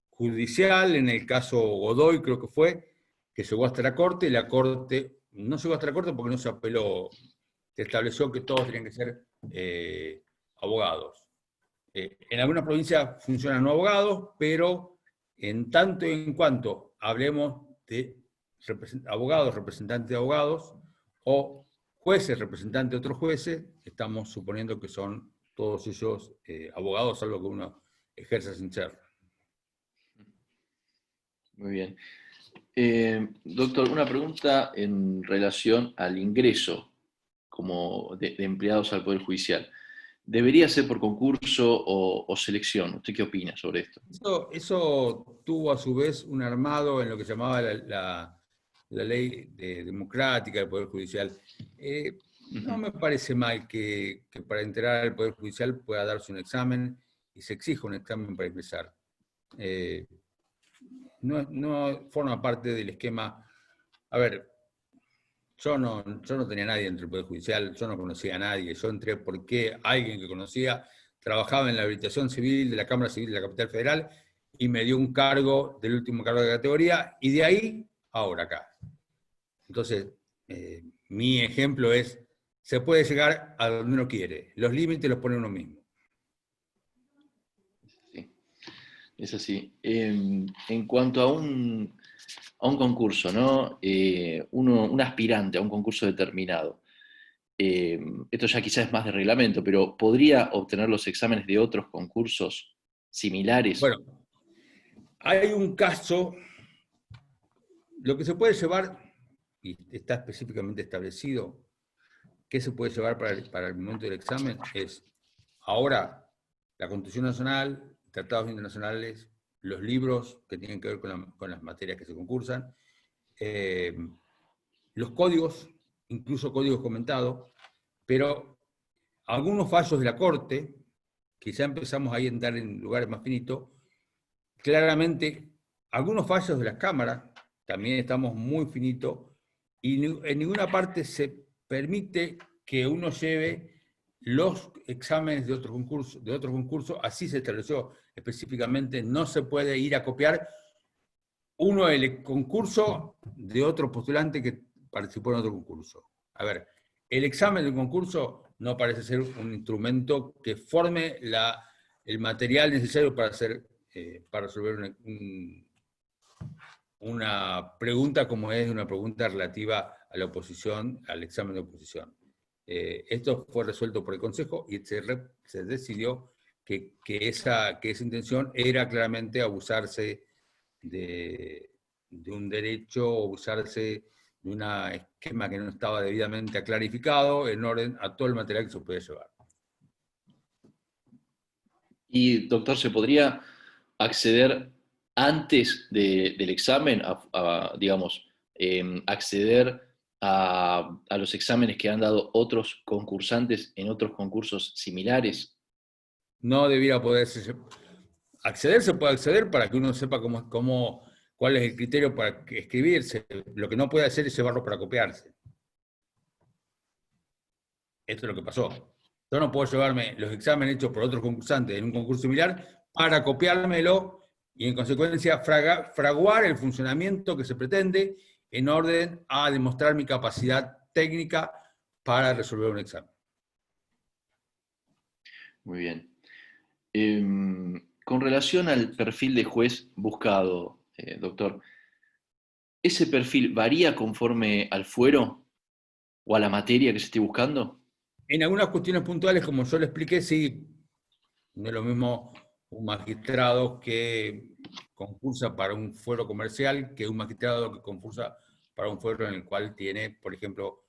judicial, en el caso Godoy creo que fue, que llegó hasta la Corte, y la Corte no llegó hasta la Corte porque no se apeló, se estableció que todos tenían que ser abogados. En algunas provincias funcionan no abogados, pero en tanto y en cuanto hablemos de abogados, representantes de abogados, o jueces, representantes de otros jueces, estamos suponiendo que son todos ellos abogados, salvo que uno ejerza sin ser. Muy bien. Doctor, una pregunta en relación al ingreso como de empleados al Poder Judicial. ¿Debería ser por concurso o selección? ¿Usted qué opina sobre esto? Eso tuvo a su vez un armado en lo que se llamaba la ley democrática del Poder Judicial. No me parece mal que para entrar al Poder Judicial pueda darse un examen y se exija un examen para ingresar. No forma parte del esquema. A ver, yo no tenía nadie dentro del Poder Judicial, yo no conocía a nadie, yo entré porque alguien que conocía trabajaba en la habilitación civil de la Cámara Civil de la Capital Federal y me dio un cargo, del último cargo de categoría, y de ahí, ahora acá. Entonces, mi ejemplo es, se puede llegar a donde uno quiere, los límites los pone uno mismo. Sí, es así. En cuanto a un concurso, ¿no? Un aspirante a un concurso determinado, esto ya quizás es más de reglamento, pero ¿podría obtener los exámenes de otros concursos similares? Bueno, hay un caso, lo que se puede llevar, y está específicamente establecido, qué se puede llevar para el momento del examen, es ahora la Constitución Nacional, tratados internacionales, los libros que tienen que ver con las materias que se concursan, los códigos, incluso códigos comentados, pero algunos fallos de la Corte, que ya empezamos ahí a entrar en lugares más finitos, claramente algunos fallos de las cámaras, también estamos muy finitos, y en ninguna parte se permite que uno lleve los exámenes de otros concursos, así se estableció específicamente, no se puede ir a copiar uno del concurso de otro postulante que participó en otro concurso. A ver, el examen del concurso no parece ser un instrumento que forme el material necesario para resolver una pregunta como es una pregunta relativa a la oposición, al examen de oposición. Esto fue resuelto por el Consejo y se decidió que esa intención era claramente abusarse de un derecho, o usarse de un esquema que no estaba debidamente clarificado en orden a todo el material que se puede llevar. Y, doctor, ¿se podría acceder antes del examen, digamos, acceder a los exámenes que han dado otros concursantes en otros concursos similares? No debiera poderse acceder, se puede acceder para que uno sepa cuál es el criterio para escribirse. Lo que no puede hacer es llevarlo para copiarse. Esto es lo que pasó. Yo no puedo llevarme los exámenes hechos por otros concursantes en un concurso similar para copiármelo y en consecuencia fraguar el funcionamiento que se pretende en orden a demostrar mi capacidad técnica para resolver un examen. Muy bien. Con relación al perfil de juez buscado, doctor, ¿ese perfil varía conforme al fuero o a la materia que se esté buscando? En algunas cuestiones puntuales, como yo le expliqué, sí, no es lo mismo un magistrado que concursa para un fuero comercial que un magistrado que concursa para un fuero en el cual tiene, por ejemplo,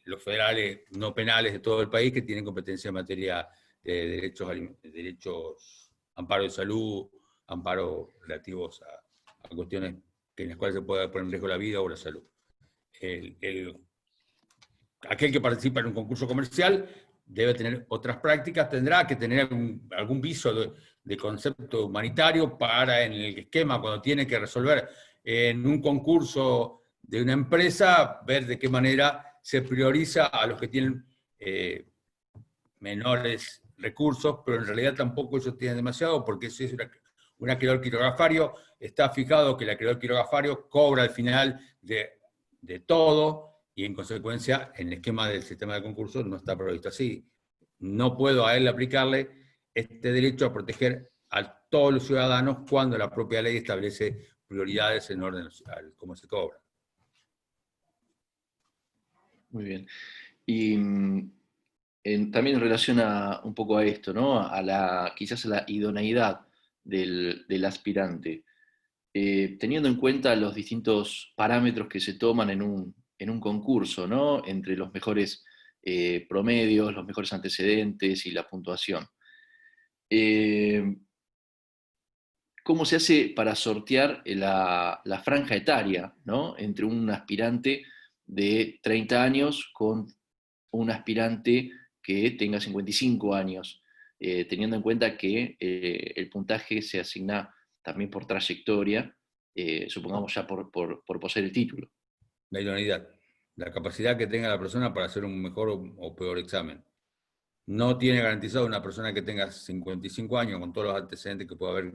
los federales no penales de todo el país que tienen competencia en materia de derechos, amparo de salud, amparo relativos a cuestiones en las cuales se puede poner en riesgo la vida o la salud. Aquel que participa en un concurso comercial debe tener otras prácticas, tendrá que tener algún viso de concepto humanitario para en el esquema, cuando tiene que resolver en un concurso de una empresa, ver de qué manera se prioriza a los que tienen menores recursos, pero en realidad tampoco ellos tienen demasiado, porque eso es un acreedor quirogafario, está fijado que el acreedor quirogafario cobra al final de todo, y en consecuencia, en el esquema del sistema de concursos no está previsto así. No puedo a él aplicarle este derecho a proteger a todos los ciudadanos cuando la propia ley establece prioridades en orden a cómo se cobra. Muy bien. Y también en relación un poco a esto, ¿no? Quizás a la idoneidad del aspirante. Teniendo en cuenta los distintos parámetros que se toman en un concurso, ¿no? Entre los mejores promedios, los mejores antecedentes y la puntuación. ¿Cómo se hace para sortear la franja etaria, ¿no? Entre un aspirante de 30 años con un aspirante que tenga 55 años, teniendo en cuenta que el puntaje se asigna también por trayectoria, supongamos ya por poseer el título? La idoneidad, la capacidad que tenga la persona para hacer un mejor o peor examen. No tiene garantizado una persona que tenga 55 años, con todos los antecedentes que puede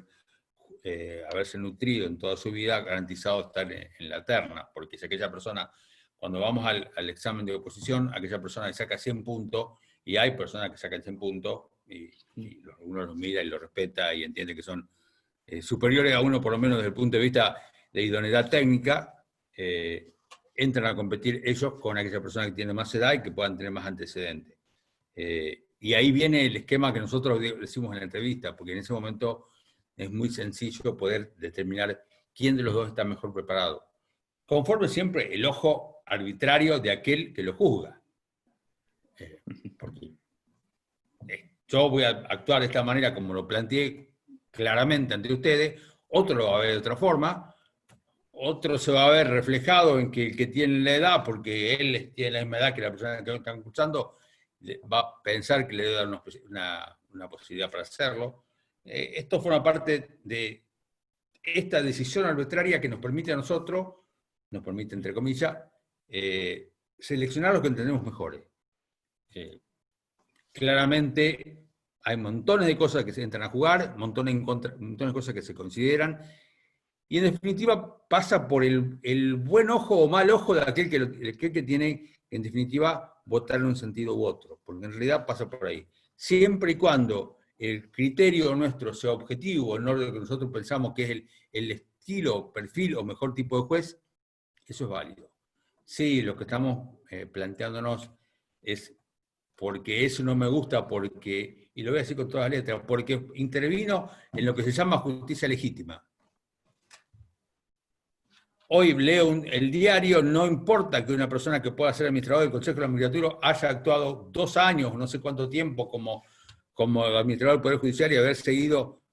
haberse nutrido en toda su vida, garantizado estar en la terna, porque si aquella persona, cuando vamos al examen de oposición, aquella persona que saca 100 puntos, y hay personas que sacan 100 puntos, y uno los mira y los respeta y entiende que son superiores a uno, por lo menos desde el punto de vista de idoneidad técnica, entran a competir ellos con aquella persona que tiene más edad y que puedan tener más antecedentes. Y ahí viene el esquema que nosotros decimos en la entrevista, porque en ese momento es muy sencillo poder determinar quién de los dos está mejor preparado, conforme siempre el ojo arbitrario de aquel que lo juzga. Porque yo voy a actuar de esta manera como lo planteé claramente ante ustedes, otro lo va a ver de otra forma, otro se va a ver reflejado en que el que tiene la edad, porque él tiene la misma edad que la persona que está escuchando, va a pensar que le debe dar una posibilidad para hacerlo. Esto forma parte de esta decisión arbitraria que nos permite a nosotros, nos permite, entre comillas, seleccionar los que entendemos mejores. claramente hay montones de cosas que se entran a jugar, montones de cosas que se consideran, y en definitiva pasa por el buen ojo o mal ojo de aquel que tiene, en definitiva, votar en un sentido u otro, porque en realidad pasa por ahí. Siempre y cuando el criterio nuestro sea objetivo, en orden que nosotros pensamos que es el estilo, perfil o mejor tipo de juez, eso es válido. Sí, lo que estamos planteándonos es porque eso no me gusta, porque, y lo voy a decir con todas las letras, porque intervino en lo que se llama justicia legítima. Hoy leo el diario, no importa que una persona que pueda ser administrador del Consejo de la Magistratura haya actuado 2 años, no sé cuánto tiempo, como administrador del Poder Judicial y haber seguido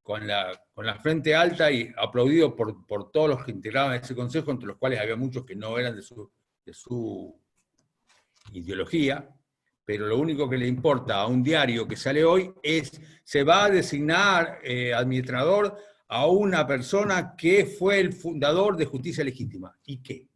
con la frente alta y aplaudido por todos los que integraban ese consejo, entre los cuales había muchos que no eran de su ideología, pero lo único que le importa a un diario que sale hoy es, se va a designar administrador a una persona que fue el fundador de Justicia Legítima. ¿Y qué?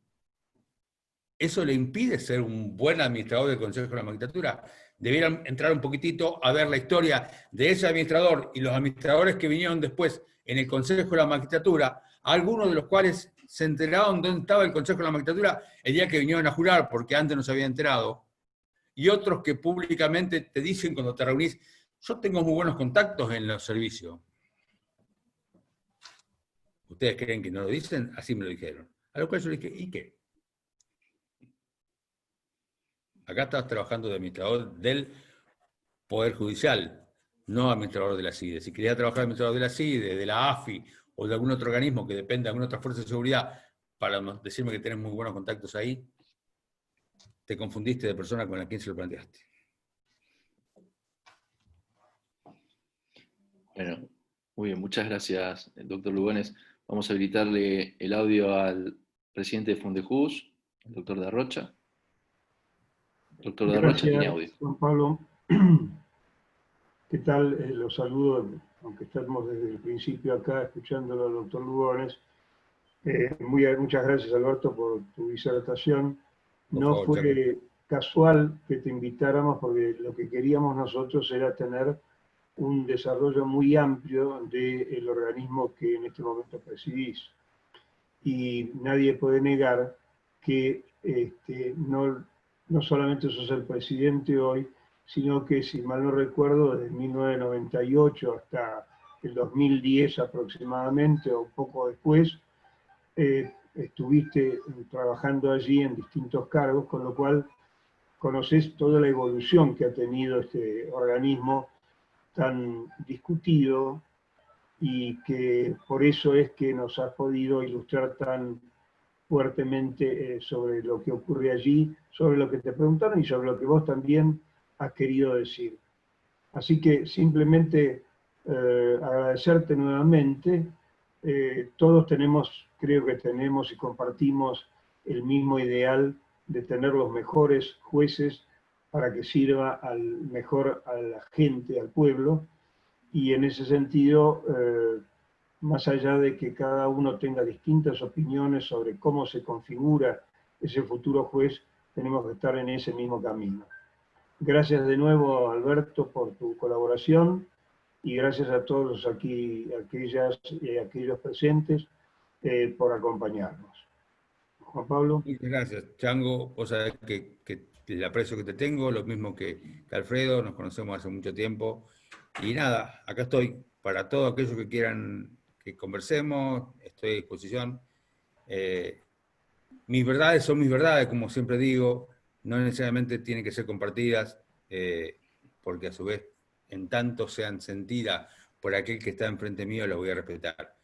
¿Eso le impide ser un buen administrador del Consejo de la Magistratura? Debieran entrar un poquitito a ver la historia de ese administrador y los administradores que vinieron después en el Consejo de la Magistratura, algunos de los cuales se enteraron dónde estaba el Consejo de la Magistratura el día que vinieron a jurar, porque antes no se había enterado, y otros que públicamente te dicen cuando te reunís, yo tengo muy buenos contactos en los servicios. ¿Ustedes creen que no lo dicen? Así me lo dijeron. A lo cual yo le dije, ¿y qué? Acá estás trabajando de administrador del Poder Judicial, no administrador de la CIDE. Si querías trabajar de administrador de la CIDE, de la AFI o de algún otro organismo que dependa de alguna otra fuerza de seguridad, para decirme que tenés muy buenos contactos ahí, te confundiste de persona con la quien se lo planteaste. Bueno, muy bien, muchas gracias, doctor Lugones. Vamos a habilitarle el audio al presidente de Fundejus, el doctor Darrocha. Doctor Darrocha tiene audio. Gracias, Juan Pablo. ¿Qué tal? Los saludo, aunque estamos desde el principio acá escuchándolo al doctor Lugones. Muchas gracias, Alberto, por tu disertación. No fue casual que te invitáramos porque lo que queríamos nosotros era tener un desarrollo muy amplio del organismo que en este momento presidís. Y nadie puede negar que no solamente sos el presidente hoy, sino que, si mal no recuerdo, desde 1998 hasta el 2010 aproximadamente, o un poco después, estuviste trabajando allí en distintos cargos, con lo cual conoces toda la evolución que ha tenido este organismo tan discutido, y que por eso es que nos has podido ilustrar tan fuertemente sobre lo que ocurre allí, sobre lo que te preguntaron y sobre lo que vos también has querido decir. Así que simplemente agradecerte nuevamente. Todos creo que tenemos y compartimos el mismo ideal de tener los mejores jueces para que sirva mejor a la gente, al pueblo, y en ese sentido, más allá de que cada uno tenga distintas opiniones sobre cómo se configura ese futuro juez, tenemos que estar en ese mismo camino. Gracias de nuevo, Alberto, por tu colaboración, y gracias a todos aquellas y aquellos presentes por acompañarnos. Juan Pablo. Muchas gracias, Chango. Vos sabés que el aprecio que te tengo, lo mismo que Alfredo, nos conocemos hace mucho tiempo. Y nada, acá estoy para todos aquellos que quieran que conversemos, estoy a disposición. Mis verdades son mis verdades, como siempre digo, no necesariamente tienen que ser compartidas, porque a su vez, en tanto sean sentidas por aquel que está enfrente mío, las voy a respetar.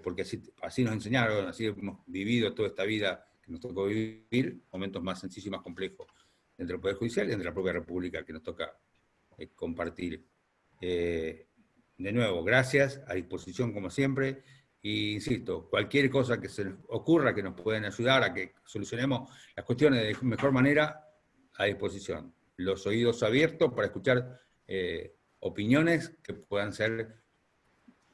Porque así nos enseñaron, así hemos vivido toda esta vida que nos tocó vivir, momentos más sencillos y más complejos dentro del Poder Judicial y dentro de la propia República que nos toca compartir. De nuevo, gracias, a disposición como siempre, y insisto, cualquier cosa que se nos ocurra que nos puedan ayudar a que solucionemos las cuestiones de mejor manera, a disposición. Los oídos abiertos para escuchar opiniones que puedan ser,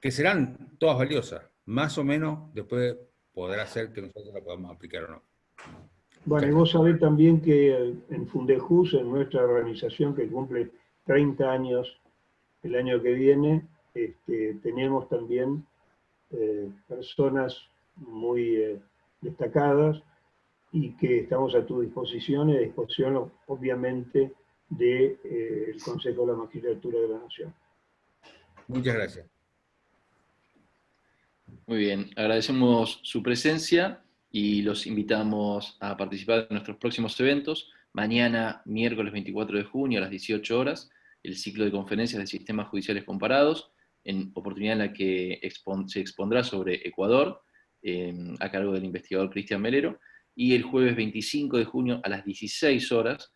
que serán todas valiosas, más o menos después podrá ser que nosotros la podamos aplicar o no. Bueno, y vos sabés también que en Fundejus, en nuestra organización que cumple 30 años el año que viene, tenemos también personas muy destacadas y que estamos a tu disposición y a disposición, obviamente, del Consejo de la Magistratura de la Nación. Muchas gracias. Muy bien, agradecemos su presencia y los invitamos a participar de nuestros próximos eventos. Mañana, miércoles 24 de junio a las 18 horas, el ciclo de conferencias de sistemas judiciales comparados, en oportunidad en la que se expondrá sobre Ecuador, a cargo del investigador Cristian Melero, y el jueves 25 de junio a las 16 horas,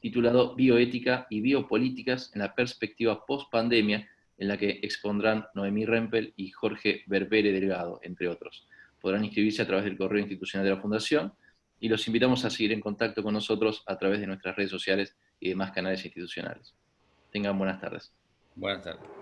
titulado Bioética y Biopolíticas en la perspectiva post-pandemia, en la que expondrán Noemí Rempel y Jorge Berbere Delgado, entre otros. Podrán inscribirse a través del correo institucional de la Fundación y los invitamos a seguir en contacto con nosotros a través de nuestras redes sociales y demás canales institucionales. Tengan buenas tardes. Buenas tardes.